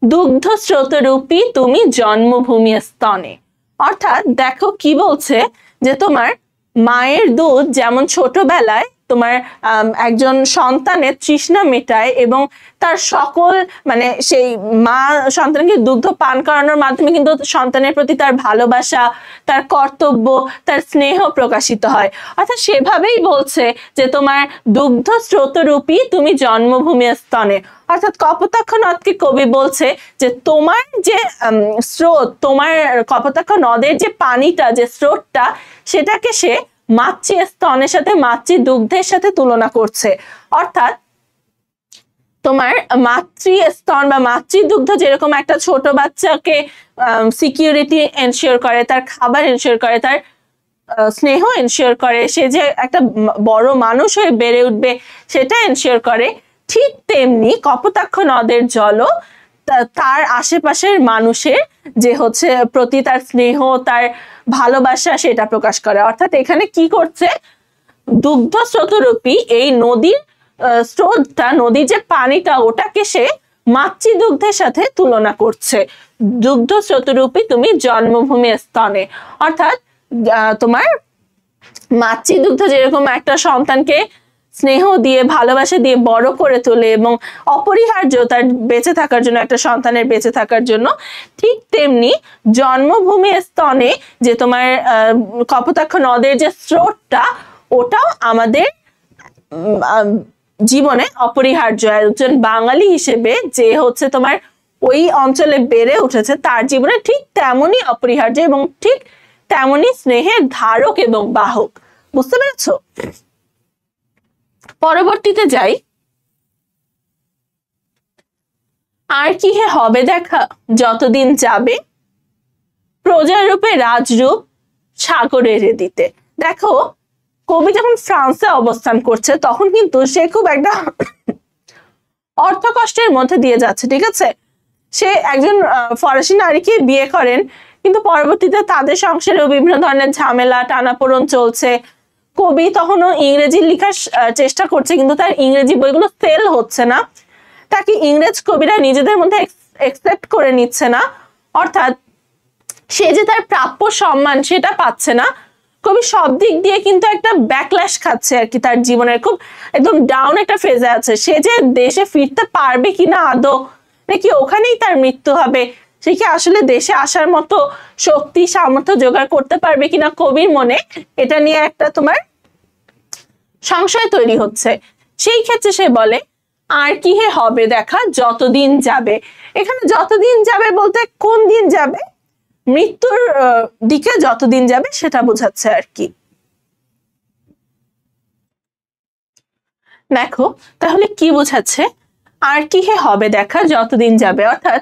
দুগ্ধ স্রোতরূপী তুমি জন্মভূমি স্তনে। অর্থাৎ দেখো কি বলছে, যে তোমার মায়ের দুধ যেমন ছোটবেলায় তোমার একজন সন্তানের তৃষ্ণা মেটায় এবং তার সকল মানে সেই মা সন্তানকে দুগ্ধ পান করানোর মাধ্যমে কিন্তু সন্তানের প্রতি তার ভালোবাসা, তার কর্তব্য, তার স্নেহ প্রকাশিত হয়। অর্থাৎ সেভাবেই বলছে যে তোমার দুগ্ধ স্রোতরূপী তুমি জন্মভূমি স্তনে। অর্থাৎ কপোতাক্ষ নদকে কবি বলছে যে তোমার যে স্রোত, তোমার কপোতাক্ষ নদের যে পানিটা, যে স্রোতটা, সেটাকে সে মাতৃ স্তনের সাথে, মাতৃ দুগ্ধের সাথে তুলনা করছে। অর্থাৎ তোমার মাতৃ স্তন বা মাতৃ দুগ্ধ যেরকম একটা ছোট বাচ্চাকে সিকিউরিটি এনশিওর করে, তার খাবার এনশিওর করে, তার স্নেহ এনশিওর করে, সে যে একটা বড় মানুষ হয়ে বেড়ে উঠবে সেটা এনশিওর করে, ঠিক তেমনি কপোতাক্ষ নদের জলও তার আশেপাশের মানুষের যে হচ্ছে প্রতি তার স্নেহ, তার ভালোবাসা সেটা প্রকাশ করে। অর্থাৎ এখানে কি করছে, দুগ্ধ স্রোতরূপী এই নদীর স্রোতটা, নদীর যে পানিটা, ওটাকে সে মাতৃ দুগ্ধের সাথে তুলনা করছে। দুগ্ধ স্রোতরূপী তুমি জন্মভূমি স্তনে। অর্থাৎ তোমার মাতৃ দুগ্ধ যেরকম একটা সন্তানকে স্নেহ দিয়ে, ভালোবাসা দিয়ে বড় করে তোলে এবং অপরিহার্য তার বেঁচে থাকার জন্য, একটা সন্তানের বেঁচে থাকার জন্য, ঠিক তেমনি জন্মভূমি স্তনে যে তোমার কপোতাক্ষ নদের যে স্রোতটা, ওটাও আমাদের জীবনে অপরিহার্য। একজন বাঙালি হিসেবে যে হচ্ছে তোমার ওই অঞ্চলে বেড়ে উঠেছে, তার জীবনে ঠিক তেমনই অপরিহার্য এবং ঠিক তেমনই স্নেহের ধারক এবং বাহক। বুঝতে পেরেছ? পরবর্তীতে যাই। আর কি হে হবে দেখা যতদিন যাবে, প্রজারূপে রাজরূপ সাগরের দিতে। দেখো, কবি যখন ফ্রান্সে অবস্থান করছে তখন কিন্তু সে খুব একটা অর্থ কষ্টের মধ্যে দিয়ে যাচ্ছে। ঠিক আছে, সে একজন ফরাসি নারীকে বিয়ে করেন, কিন্তু পরবর্তীতে তাদের সংসারেও বিভিন্ন ধরনের ঝামেলা, টানাপোড়েন চলছে। কবি তখনও ইংরেজি লেখার চেষ্টা করছে, কিন্তু তার ইংরেজি বইগুলো সেল হচ্ছে না, তাকে ইংরেজ কবিরা নিজেদের মধ্যে একসেপ্ট করে নিচ্ছে না। অর্থাৎ সে যে তার প্রাপ্য সম্মান সেটা পাচ্ছে না। কবি সব দিক দিয়ে কিন্তু একটা ব্যাকল্যাশ খাচ্ছে আর কি, তার জীবনের খুব একদম ডাউন একটা ফেজে আছে। সে যে দেশে ফিরতে পারবে কিনা আদৌ, নাকি ওখানেই তার মৃত্যু হবে, সে কি আসলে দেশে আসার মতো শক্তি সামর্থ্য জোগাড় করতে পারবে কিনা, কবির মনে এটা নিয়ে একটা তোমার সংশয় তৈরি হচ্ছে। সেই ক্ষেত্রে সে বলে, আর কি হে হবে দেখা যতদিন যাবে। এখানে যতদিন যাবে বলতে কোন দিন যাবে, মৃত্যুর দিকে যতদিন যাবে সেটা বোঝাচ্ছে আর কি। দেখো তাহলে কি বোঝাচ্ছে, আর কি হে হবে দেখা যতদিন যাবে। অর্থাৎ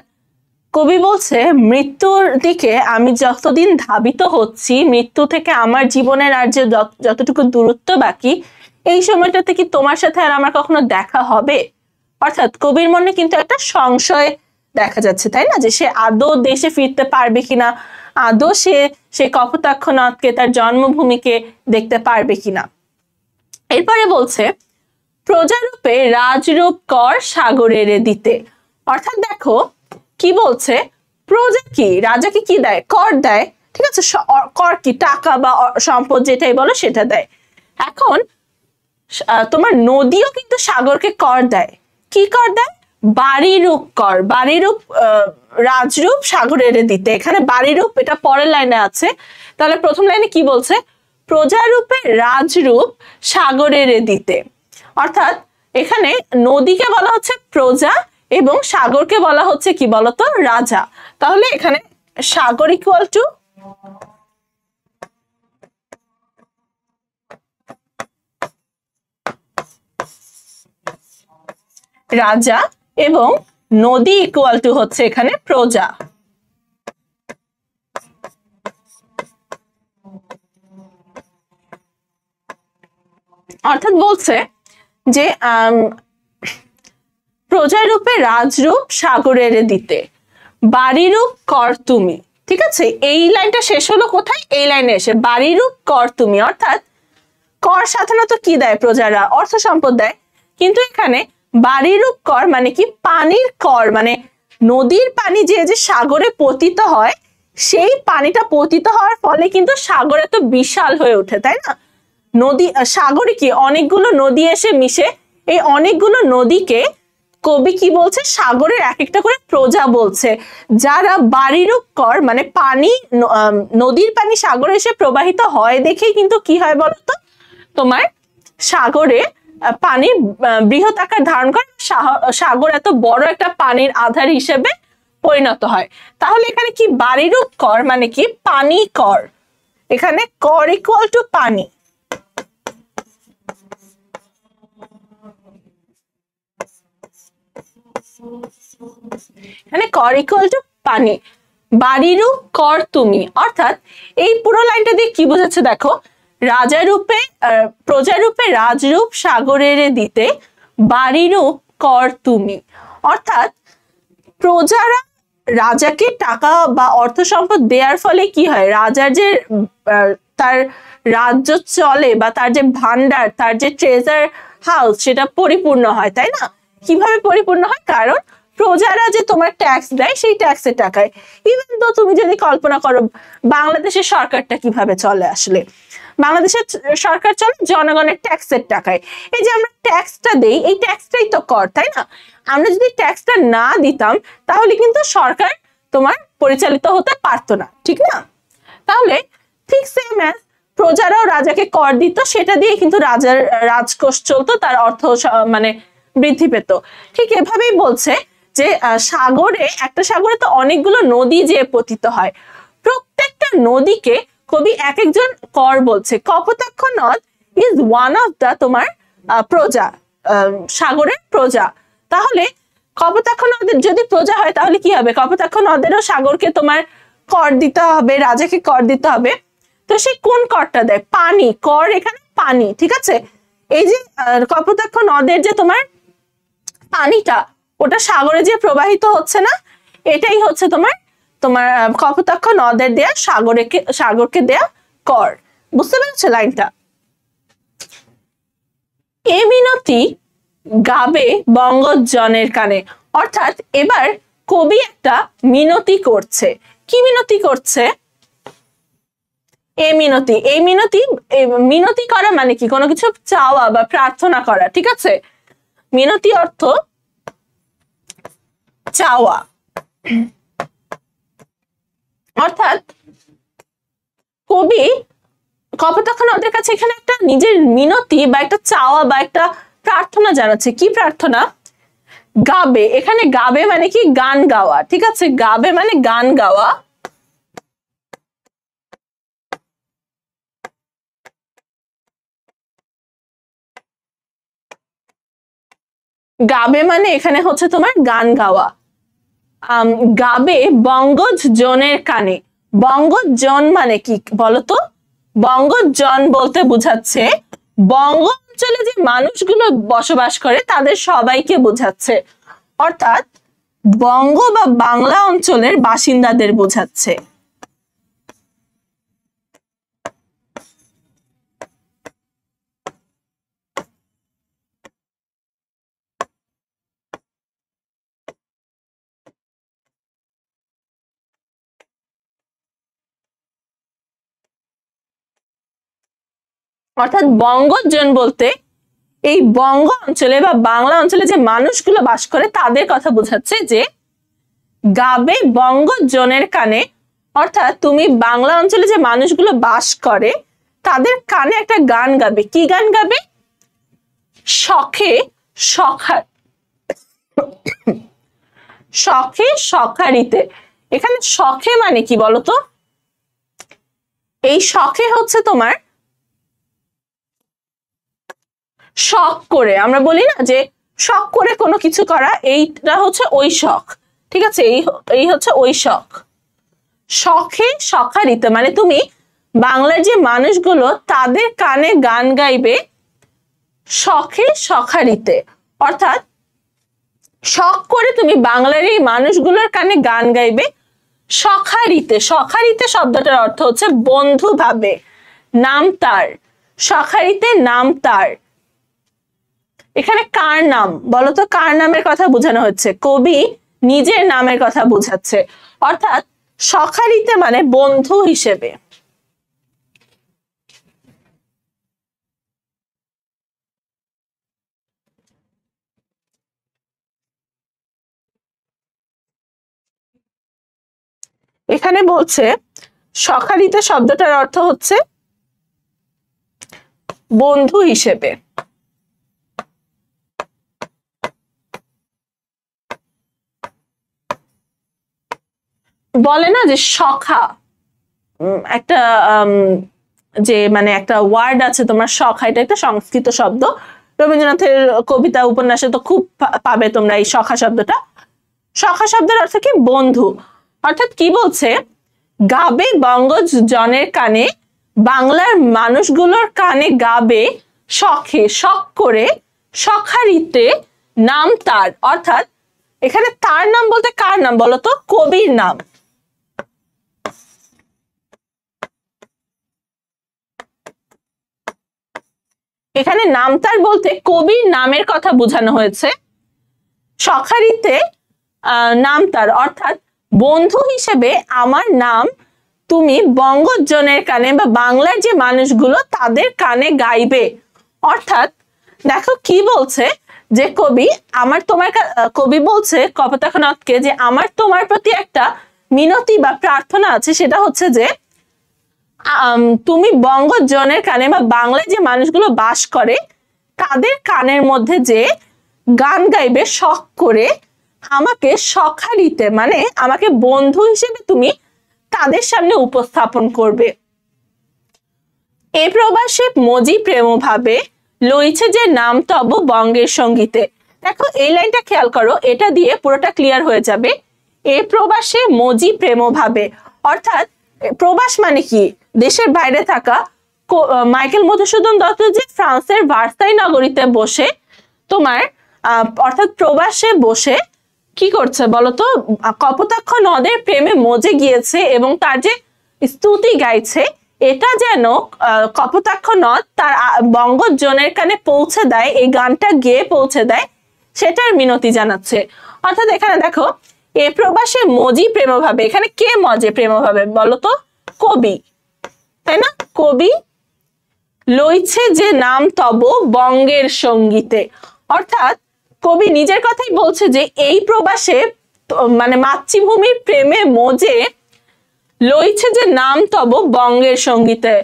কবি বলছে মৃত্যুর দিকে আমি যতদিন ধাবিত হচ্ছি, মৃত্যু থেকে আমার জীবনের আর যে যতটুকু দূরত্ব বাকি, এই সময়টাতে কি তোমার সাথে আর আমার কখনো দেখা হবে। অর্থাৎ কবির মনে কিন্তু একটা সংশয় দেখা যাচ্ছে, তাই না, যে সে আদৌ দেশে ফিরতে পারবে কিনা, আদৌ সে কপোতাক্ষ নদকে, তার জন্মভূমিকে দেখতে পারবে কিনা। এরপরে বলছে প্রজারূপে রাজরূপ কর সাগরের দিতে। অর্থাৎ দেখো কি বলছে, প্রজা কি, রাজাকে কি দেয়, কর দেয়। ঠিক আছে, কর কি, টাকা বা সম্পদ যেটাই বলো সেটা দেয়। এখন তোমার নদীও কিন্তু সাগরকে কর দেয়। কি কর দেয়? বাড়িরূপ কর। বাড়িরূপ রাজরূপ সাগরের দিতে। এখানে বাড়িরূপ এটা পরের লাইনে আছে, তাহলে প্রথম লাইনে কি বলছে, প্রজারূপে রাজরূপ সাগরের দিতে। অর্থাৎ এখানে নদীকে বলা হচ্ছে প্রজা এবং সাগরকে বলা হচ্ছে কি বলতো, রাজা। তাহলে এখানে সাগর ইকুয়াল টু রাজা এবং নদী ইকুয়াল টু হচ্ছে এখানে প্রজা। অর্থাৎ বলছে যে প্রজারূপে রাজরূপ সাগরের দিতে, বাড়িরূপ কর তুমি। ঠিক আছে, এই লাইনটা শেষ হলো কোথায়? এই লাইনে এসে বাড়িরূপ কর তুমি। অর্থাৎ কর সাধারণত কি দেয়? প্রজারা অর্থ সম্পদ দেয়, কিন্তু এখানে বাড়িরূপ কর মানে কি? পানির কর, মানে নদীর পানি যে যে সাগরে পতিত হয়, সেই পানিটা পতিত হওয়ার ফলে কিন্তু সাগর এত বিশাল হয়ে ওঠে, তাই না? নদী সাগরে কি অনেকগুলো নদী এসে মিশে, এই অনেকগুলো নদীকে কবি কি বলছে? সাগরের এক একটা করে প্রজা বলছে, যারা বাড়িরূপ কর মানে পানি, নদীর পানি সাগরে এসে প্রবাহিত হয় দেখেই কিন্তু কি হয় বলতো, তোমার সাগরে পানি বৃহৎ আকার ধারণ করে, সাগর এত বড় একটা পানির আধার হিসেবে পরিণত হয়। তাহলে এখানে কি বাড়িরূপ কর মানে কি? পানি কর। এখানে কর ইকুয়াল টু পানি। এখানে কর ইকুয়াল টু পানি, বাড়িরূপ কর তুমি। অর্থাৎ এই পুরো লাইনটা দিয়ে কি বোঝাচ্ছে দেখো, রাজারূপে প্রজারূপে রাজরূপ সাগরের দিতে, বাড়িরূপ কর তুমি। অর্থাৎ প্রজারা রাজাকে টাকা বা অর্থ সম্পদ দেওয়ার ফলে কি হয়? রাজার যে তার রাজ্য চলে বা তার যে ভান্ডার, তার যে ট্রেজার হাউস, সেটা পরিপূর্ণ হয়, তাই না? কিভাবে পরিপূর্ণ হয়? কারণ প্রজারা যে তোমার ট্যাক্স দেয়, সেই ট্যাক্সের টাকায়। ইভেন তো তুমি যদি কল্পনা করো বাংলাদেশের সরকারটা কিভাবে চলে, আসলে বাংলাদেশের সরকার চলে জনগণের ট্যাক্সের টাকায়। এই যে আমরা ট্যাক্সটা দেই, এই ট্যাক্সটাই তো কর, তাই না? আমরা যদি ট্যাক্সটা না দিতাম তাহলে কিন্তু সরকার তোমার পরিচালিত হতে পারতো না, ঠিক না? তাহলে ঠিক সেম অ্যাজ প্রজারাও রাজাকে কর দিত, সেটা দিয়ে কিন্তু রাজার রাজকোষ চলতো, তার অর্থ মানে বৃদ্ধি পেত। ঠিক এভাবেই বলছে যে সাগরে, একটা সাগরে তো অনেকগুলো নদী যে পতিত হয়, প্রত্যেকটা নদীকে কবি এক একজন কর বলছে। কপোতাক্ষ নদ ইজ ওয়ান অফ দা তোমার প্রজা, সাগরের প্রজা। তাহলে কপোতাক্ষ নদের যদি প্রজা হয় তাহলে কি হবে? কপোতাক্ষ নদেরও সাগরকে তোমার কর দিতে হবে, রাজাকে কর দিতে হবে। তো সে কোন করটা দেয়? পানি কর, এখানে পানি। ঠিক আছে, এই যে কপোতাক্ষ নদের যে তোমার পানিটা, ওটা সাগরে যে প্রবাহিত হচ্ছে না, এটাই হচ্ছে তোমার তোমার কপোতাক্ষ নদের দেয়া সাগরকে দেয়া কর। বুঝতে পেরেছো লাইনটা? এ মিনতি গাবে বঙ্গজনের কানে। অর্থাৎ এবার কবি একটা মিনতি করছে। কি মিনতি করছে? এই মিনতি, এই মিনতি, মিনতি করা মানে কি? কোনো কিছু চাওয়া বা প্রার্থনা করা, ঠিক আছে? মিনতি অর্থ চাওয়া। অর্থাৎ কবি কপোতাক্ষ নদের কাছে এখানে একটা নিজের মিনতি বা একটা চাওয়া বা একটা প্রার্থনা জানাচ্ছে। কি প্রার্থনা? গাবে, এখানে গাবে মানে কি? গান গাওয়া। ঠিক আছে, গাবে মানে গান গাওয়া। গাবে মানে এখানে হচ্ছে তোমার গান গাওয়া। গাবে বঙ্গজনের কানে। বঙ্গজন মানে কি বলতো? বঙ্গজন বলতে বোঝাচ্ছে বঙ্গ অঞ্চলে যে মানুষগুলো বসবাস করে তাদের সবাইকে বোঝাচ্ছে। অর্থাৎ বঙ্গ বা বাংলা অঞ্চলের বাসিন্দাদের বোঝাচ্ছে। অর্থাৎ বঙ্গজন বলতে এই বঙ্গ অঞ্চলে বা বাংলা অঞ্চলে যে মানুষগুলো বাস করে তাদের কথা বোঝাচ্ছে, যে গাবে বঙ্গজনের কানে। অর্থাৎ তুমি বাংলা অঞ্চলে যে মানুষগুলো বাস করে তাদের কানে একটা গান গাবে। কি গান গাবে? শখে সখা, শখে সখারিতে। এখানে শখে মানে কি বলতো? এই শখে হচ্ছে তোমার শখ করে, আমরা বলি না যে শখ করে কোনো কিছু করা, এইটা হচ্ছে ওই শখ। ঠিক আছে, এই হচ্ছে ওই শখ। শখে সখারিতে মানে তুমি বাংলার যে মানুষগুলো তাদের কানে গান গাইবে শখে সখারিতে, অর্থাৎ শখ করে তুমি বাংলার এই মানুষগুলোর কানে গান গাইবে সখারিতে। সখারিতে শব্দটার অর্থ হচ্ছে বন্ধু ভাবে, নাম তার। সখারিতে নাম তার, এখানে কার নাম বলতো? কার নামের কথা বোঝানো হচ্ছে? কবি নিজের নামের কথা বোঝাচ্ছে, অর্থাৎ সখারিতে মানে বন্ধু হিসেবে। এখানে বলছে সখারিতে শব্দটার অর্থ হচ্ছে বন্ধু হিসেবে। বলে না যে সখা, একটা যে মানে একটা ওয়ার্ড আছে তোমার সখা, এটা একটা সংস্কৃত শব্দ। রবীন্দ্রনাথের কবিতা উপন্যাসে তো খুব পাবে তোমরা এই সখা শব্দটা। সখা শব্দের অর্থ কি? বন্ধু। অর্থাৎ কি বলছে? গাবে বঙ্গজনের কানে, বাংলার মানুষগুলোর কানে গাবে শখে, শখ করে সখারিতে নাম তার। অর্থাৎ এখানে তার নাম বলতে কার নাম বলতো? কবির নাম। এখানে নাম তার বলতে কবির নামের কথা বোঝানো হয়েছে। সখারিতে নাম তার অর্থাৎ বন্ধু হিসেবে আমার নাম তুমি বঙ্গজনের কানে বা বাংলার যে মানুষগুলো তাদের কানে গাইবে। অর্থাৎ দেখো কি বলছে যে কবি আমার তোমার, কবি বলছে কপোতাক্ষ নদকে যে আমার তোমার প্রতি একটা মিনতি বা প্রার্থনা আছে, সেটা হচ্ছে যে তুমি বঙ্গজনের কানে বা বাংলায় যে মানুষগুলো বাস করে তাদের কানের মধ্যে যে গান গাইবে শখ করে, আমাকে সখারিতে মানে আমাকে বন্ধু হিসেবে তুমি তাদের সামনে উপস্থাপন করবে। এ প্রবাসে মজি প্রেম ভাবে লইছে যে নাম তব বঙ্গের সঙ্গীতে। দেখো এই লাইনটা খেয়াল করো, এটা দিয়ে পুরোটা ক্লিয়ার হয়ে যাবে। এ প্রবাসে মজি প্রেম ভাবে, অর্থাৎ প্রবাস মানে কি? দেশের বাইরে থাকা। মাইকেল মধুসূদন দত্ত যে ফ্রান্সের ভার্সাই নগরীতে বসে তোমার অর্থাৎ প্রবাসে বসে কি করছে বলতো? কপোতাক্ষ নদের প্রেমে মজে গিয়েছে এবং তার যে স্তুতি গাইছে, এটা যেন কপোতাক্ষ নদ তার বঙ্গজনের কানে পৌঁছে দেয়, এই গানটা গেয়ে পৌঁছে দেয়, সেটার মিনতি জানাচ্ছে। অর্থাৎ এখানে দেখো এ প্রবাসে মজি প্রেম ভাবে, এখানে কে মজে প্রেম ভাবে বলতো? কবি, তাই না? কবি লইছে যে নাম তব বঙ্গের সঙ্গীতে, অর্থাৎ কবি নিজের কথাই বলছে যে এই প্রবাসে মানে মাতৃভূমির প্রেমে মজে লইছে যে নাম তব বঙ্গের সঙ্গীতে।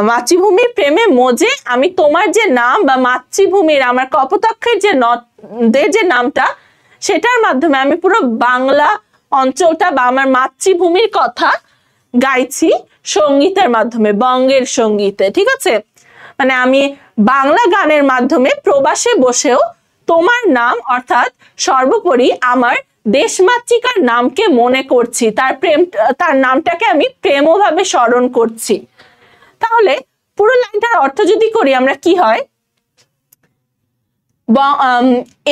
মাতৃভূমির প্রেমে মজে আমি তোমার যে নাম বা মাতৃভূমির আমার কপোতাক্ষের যে নদের যে নামটা, সেটার মাধ্যমে আমি পুরো বাংলা অঞ্চলটা বা আমার মাতৃভূমির কথা গাইছি সঙ্গীতের মাধ্যমে, বঙ্গের সঙ্গীতে। ঠিক আছে, মানে আমি বাংলা গানের মাধ্যমে প্রবাসে বসেও তোমার নাম অর্থাৎ সর্বোপরি আমার দেশমাতৃকার নামকে মনে করছি, তার নামটাকে আমি প্রেমভাবে স্মরণ করছি। তাহলে পুরো লাইনটার অর্থ যদি করি আমরা, কি হয়?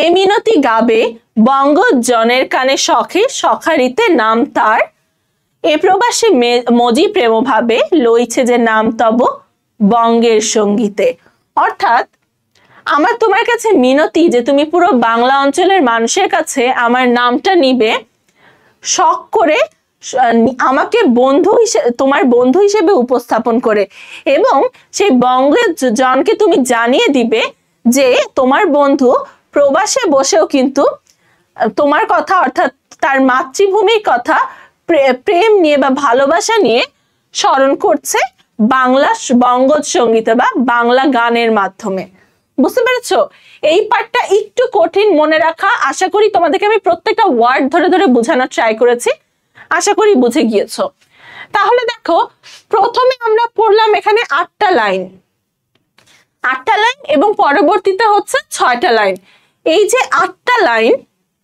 এ মিনতি গাবে বঙ্গজনের কানে শখে সখারিতে নাম তার, এ প্রবাসী মজি প্রেম ভাবে লইছে যে নাম তব বঙ্গের সঙ্গীতে। অর্থাৎ আমার তোমার কাছে মিনতি যে তুমি পুরো বাংলা অঞ্চলের মানুষের কাছে আমার নামটা নিবে, শখ করে আমাকে বন্ধু হিসেবে, তোমার বন্ধু হিসেবে উপস্থাপন করে, এবং সেই বঙ্গের জনকে তুমি জানিয়ে দিবে যে তোমার বন্ধু প্রবাসে বসেও কিন্তু তোমার কথা অর্থাৎ তার মাতৃভূমির কথা প্রেম নিয়ে বা ভালোবাসা নিয়ে স্মরণ করছে বাংলা বঙ্গজ সঙ্গীতে বা বাংলা গানের মাধ্যমে। বুঝতে পেরেছো? এই পার্টটা একটু কঠিন মনে রাখা, আশা করি তোমাদেরকে আমি প্রত্যেকটা ওয়ার্ড ধরে ধরে বোঝানোর ট্রাই করেছি, আশা করি বুঝে গিয়েছো। তাহলে দেখো প্রথমে আমরা পড়লাম এখানে 8টা লাইন। 8টা লাইন এবং পরবর্তীতে হচ্ছে 6টা লাইন। এই যে 8টা লাইন,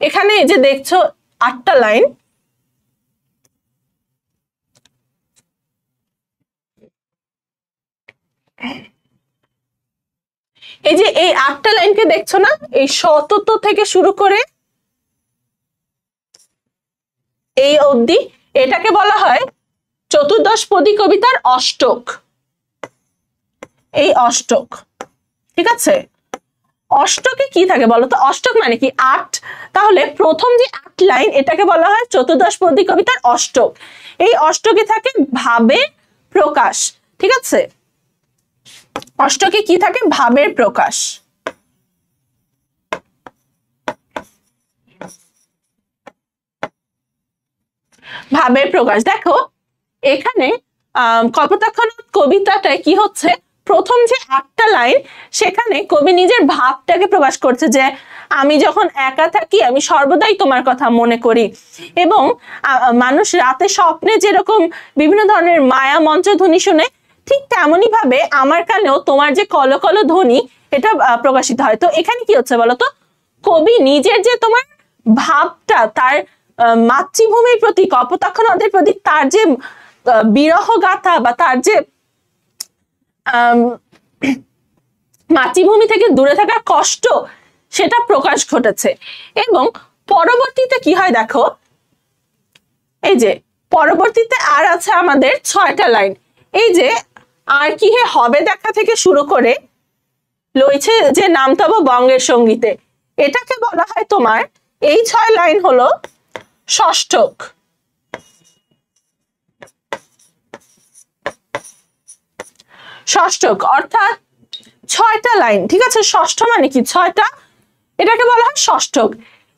এখানে এই যে দেখছো 8টা লাইন, এই যে এই 8টা লাইনকে দেখছো না, এই শতত থেকে শুরু করে এই অবধি, এটাকে বলা হয় চতুর্দশপদী কবিতার অষ্টক। এই অষ্টক, ঠিক আছে? অষ্টকে কি থাকে বলতো? অষ্টক মানে কি? 8। তাহলে প্রথম যে 8 লাইন, এটাকে বলা হয় চতুর্দশপদী কবিতার অষ্টক। এই অষ্টকে থাকে ভাবের প্রকাশ, ঠিক আছে? অষ্টকে কি থাকে? ভাবের প্রকাশ। ভাবের প্রকাশ। দেখো এখানে কপোতাক্ষ নদ কবিতাটায় কি হচ্ছে, প্রথম যে 8টা লাইন, সেখানে কবি নিজের ভাবটাকে প্রকাশ করছে যে আমি যখন একা থাকি আমি সর্বদাই তোমার কথা মনে করি, এবং মানুষ রাতে স্বপ্নে যেরকম বিভিন্ন ধরনের মায়া মন্ত্রধ্বনি শুনে, ঠিক তেমনই ভাবে আমার কানেও তোমার যে কলকল ধ্বনি এটা প্রকাশিত হয়। তো এখানে কি হচ্ছে বলতো? কবি নিজের যে তোমার ভাবটা, তার মাতৃভূমির প্রতি, কপোতাক্ষ নদের প্রতি তার যে বিরহ গাথা বা তার যে মাতৃভূমি থেকে দূরে থাকার কষ্ট, সেটা প্রকাশ ঘটেছে। এবং পরবর্তীতে কি হয় দেখো, এই যে পরবর্তীতে আর আছে আমাদের 6টা লাইন। এই যে আর কি হে হবে দেখা থেকে শুরু করে লইছে যে নাম তব বঙ্গের সঙ্গীতে, এটাকে বলা হয় তোমার, এই 6 লাইন হলো ষষ্ঠক। ষষ্ঠক অর্থাৎ 6টা লাইন, ঠিক আছে? ষষ্ঠ মানে কি? 6টা, এটাকে বলা হয় ষষ্ঠক।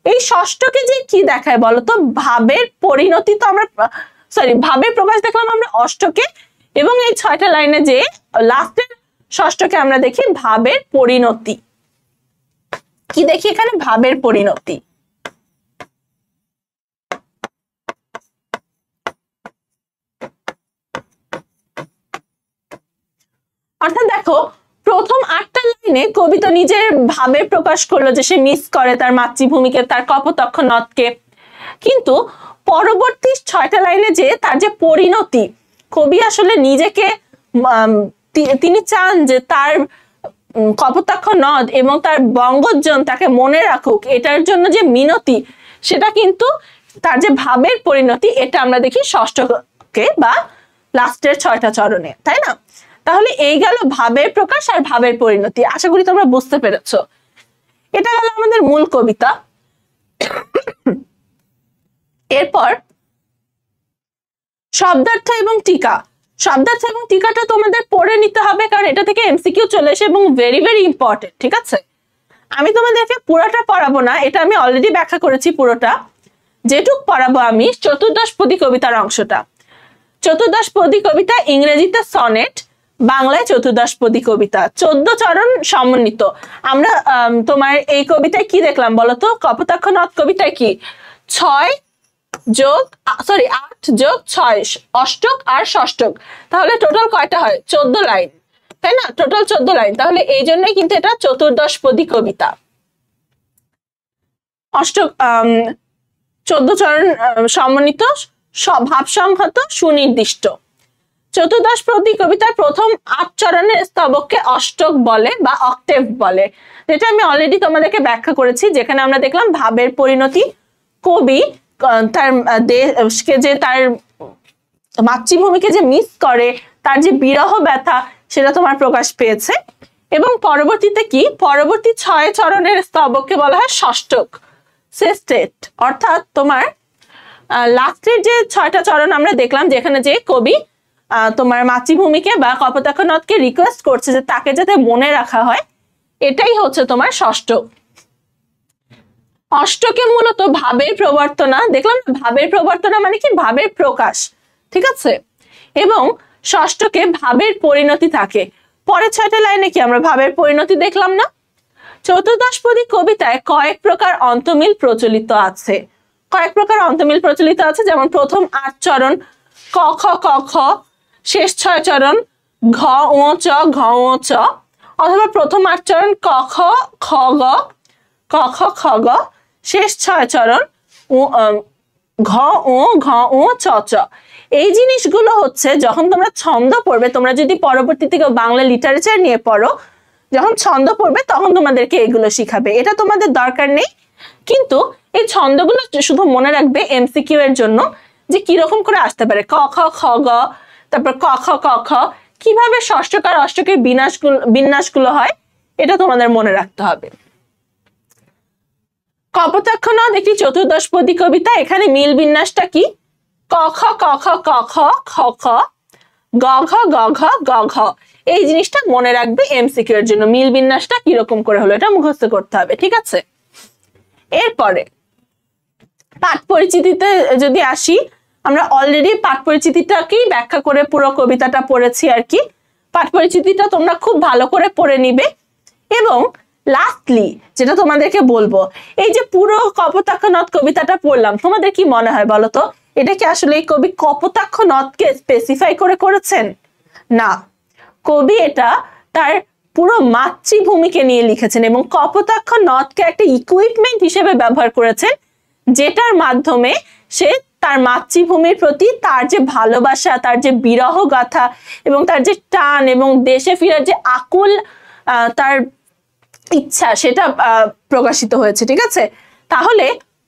এই ষষ্ঠকে যে কি দেখায় বলতো? ভাবের পরিণতি। তো আমরা ভাবের প্রকাশ দেখলাম আমরা অষ্টকে, এবং এই 6টা লাইনে যে লাস্টের ষষ্ঠকে আমরা দেখি ভাবের পরিণতি। কি দেখি এখানে? ভাবের পরিণতি। অর্থাৎ দেখো প্রথম 8টা লাইনে কবি তো নিজের ভাবের প্রকাশ করলো যে সে মিস করে তার মাতৃভূমিকে, তার কপোতাক্ষ নদকে, কিন্তু পরবর্তী 6টা লাইনে যে তার যে পরিণতি, কবি আসলে নিজেকে তিনি চান যে তার কপোতাক্ষ নদ এবং তার বঙ্গজন তাকে মনে রাখুক, এটার জন্য যে মিনতি, সেটা কিন্তু তার যে ভাবের পরিণতি, এটা আমরা দেখি ষষ্ঠকে বা লাস্টের 6টা চরণে, তাই না? তাহলে এই গেল ভাবের প্রকাশ আর ভাবের পরিণতি। আশা করি তোমরা বুঝতে পেরেছো। এটা গেল আমাদের মূল কবিতা। এরপর শব্দার্থ এবং টিকা। শব্দার্থ এবং টিকাটা তোমাদের পড়ে নিতে হবে, কারণ এটা থেকে এমসিকিউ চলে আসে এবং ভেরি ভেরি ইম্পর্টেন্ট, ঠিক আছে? আমি তোমাদেরকে পুরোটা পড়াবো না, এটা আমি অলরেডি ব্যাখ্যা করেছি পুরোটা। যেটুক পড়াবো আমি চতুর্দশপদী কবিতার অংশটা। চতুর্দশপদী কবিতা ইংরেজিতে সনেট, বাংলায় চতুর্দশপদী কবিতা, 14 চরণ সমন্বিত। আমরা তোমার এই কবিতায় কি দেখলাম বলতো? কপোতাক্ষ নদ কবিতায় কি 8 যোগ 6 অষ্টক আর ষষ্ঠক, তাহলে টোটাল কয়টা হয়? 14 লাইন, তাই না? Total 14 line. তাহলে এই জন্যই কিন্তু এটা চতুর্দশপদী কবিতা। অষ্টক 14 চরণ সমন্বিত, ভাব সংহত, সুনির্দিষ্ট। চতুর্দশপদী কবিতার প্রথম 8 চরণের স্তবককে অষ্টক বলে বা অক্টেভ বলে, যেটা আমি অলরেডি তোমাদেরকে ব্যাখ্যা করেছি। যেখানে আমরা দেখলাম ভাবের পরিণতি, কবি তার দেশকে যে, তার মাতৃভূমিকে যে মিস করে, তার যে বিরহ ব্যথা, সেটা তোমার প্রকাশ পেয়েছে। এবং পরবর্তীতে কি? পরবর্তী 6 চরণের স্তবককে বলা হয় ষষ্ঠক, সেস্টেট। অর্থাৎ তোমার লাস্টের যে 6টা চরণ আমরা দেখলাম, যেখানে যে কবি তোমার মাতৃভূমিকে বা কপোতাক্ষ নদকে রিকোয়েস্ট করছে যে তাকে যাতে মনে রাখা হয়, এটাই হচ্ছে তোমার ষষ্ঠক। অষ্টকে মূলত ভাবের প্রবর্তনা দেখলাম। ভাবের প্রবর্তনা মানে কি? ভাবের প্রকাশ, ঠিক আছে? এবং ষষ্ঠকে ভাবের পরিণতি থাকে। পরের 6টা লাইনে কি আমরা ভাবের পরিণতি দেখলাম না? চতুর্দশপদী কবিতায় কয়েক প্রকার অন্তমিল প্রচলিত আছে। কয়েক প্রকার অন্তমিল প্রচলিত আছে, যেমন প্রথম 8 চরণ ক খ ক খ, শেষ 6 চরণ ঘ ও চ ঘ ও চ। অথবা প্রথম 8 চরণ ক খ খ গ, ক খ খ গ, শেষ 6 চরণ ঘ ও ঘ ও চ চ। এই জিনিসগুলো হচ্ছে যখন তোমরা ছন্দ পড়বে, তোমরা যদি পরবর্তী থেকে বাংলা লিটারেচার নিয়ে পড়ো, যখন ছন্দ পড়বে তখন তোমাদেরকে এগুলো শিখাবে, এটা তোমাদের দরকার নেই। কিন্তু এই ছন্দগুলো শুধু মনে রাখবে এমসিকিউ এর জন্য, যে কিরকম করে আসতে পারে ক খ খ গ, তারপর ক খ ক খ, কিভাবে ষষ্ঠকার অষ্টকের বিন্যাসগুলো হয়, এটা তোমাদের মনে রাখতে হবে। কপোতাক্ষ নদ একটি চতুর্দশপদী কবিতা। এখানে মিল বিন্যাসটা কি? ক খ ক খ ক খ খ খ, গ ঘ গ ঘ গ ঘ। এই জিনিসটা মনে রাখবে এমসিকিউ এর জন্য, মিল বিন্যাসটা কিরকম করে হলো এটা মুখস্থ করতে হবে, ঠিক আছে? এরপরে পাঠ পরিচিতিতে যদি আসি, আমরা অলরেডি পাঠ পরিচিতিটাকেই ব্যাখ্যা করে পুরো কবিতাটা পড়েছি আর কি। পাঠ পরিচিতিটা তোমরা খুব ভালো করে পড়ে নিবে। এবং লাস্টলি যেটা তোমাদেরকে বলবো, এই যে পুরো কপোতাক্ষ নদ কবিতাটা পড়লাম, তোমাদের কি মনে হয় বলো তো, এটা কি আসলে এই কবি কপোতাক্ষ নদকে স্পেসিফাই করে করেছেন? না, কবি এটা তার পুরো মাতৃভূমিকে নিয়ে লিখেছেন এবং কপোতাক্ষ নদকে একটা ইকুইপমেন্ট হিসেবে ব্যবহার করেছেন, যেটার মাধ্যমে সে তার মাতৃভূমির প্রতি তার যে ভালোবাসা, তার যে বিরহ গাথা এবং তার যে টান এবং দেশে ফেরার যে আকুল তার ইচ্ছা, সেটা প্রকাশিত হয়েছে, ঠিক আছে? তাহলে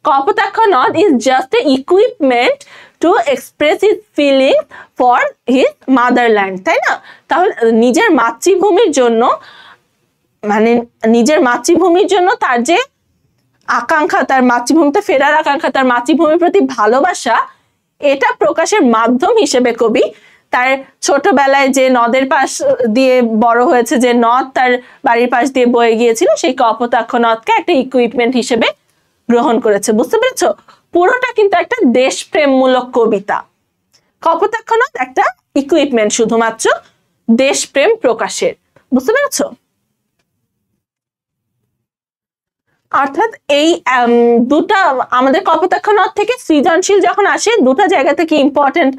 কপোতাক্ষ নদ is just a equipment to express his feeling for his motherland, তাই না? তাহলে নিজের মাতৃভূমির জন্য, মানে নিজের মাতৃভূমির জন্য তার যে আকাঙ্ক্ষা, তার মাতৃভূমিতে ফেরার আকাঙ্ক্ষা, তার মাতৃভূমির প্রতি ভালোবাসা, এটা প্রকাশের মাধ্যম হিসেবে কবি তার ছোটবেলায় যে নদের পাশ দিয়ে বড় হয়েছে, যে নদ তার বাড়ির পাশ দিয়ে বয়ে গিয়েছিল, সেই কপোতাক্ষ নদকে একটা ইকুইপমেন্ট হিসেবে গ্রহণ করেছে। বুঝতে পেরেছো? পুরোটা কিন্তু একটা দেশপ্রেমমূলক কবিতা। কপোতাক্ষ নদ একটা ইকুইপমেন্ট শুধুমাত্র দেশপ্রেম প্রকাশের। বুঝতে পেরেছো? অর্থাৎ এই দুটা আমাদের কপোতাক্ষ নদ থেকে সৃজনশীল যখন আসে, দুটা জায়গা থেকে ইম্পর্টেন্ট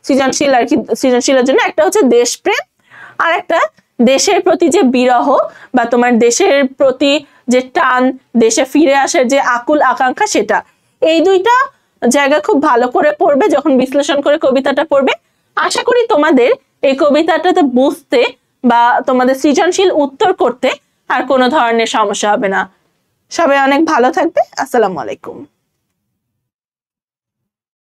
সৃজনশীল আর কি, সৃজনশীলের জন্য একটা হচ্ছে দেশপ্রেম, আর একটা দেশের প্রতি যে বিরহ বা তোমার দেশের প্রতি যে টান, দেশে ফিরে আসার যে আকুল আকাঙ্ক্ষা, সেটা। এই দুইটা জায়গা খুব ভালো করে পড়বে যখন বিশ্লেষণ করে কবিতাটা পড়বে। আশা করি তোমাদের এই কবিতাটাতে বুঝতে বা তোমাদের সৃজনশীল উত্তর করতে আর কোনো ধরনের সমস্যা হবে না। সবাই অনেক ভালো থাকবে। আসসালামু আলাইকুম।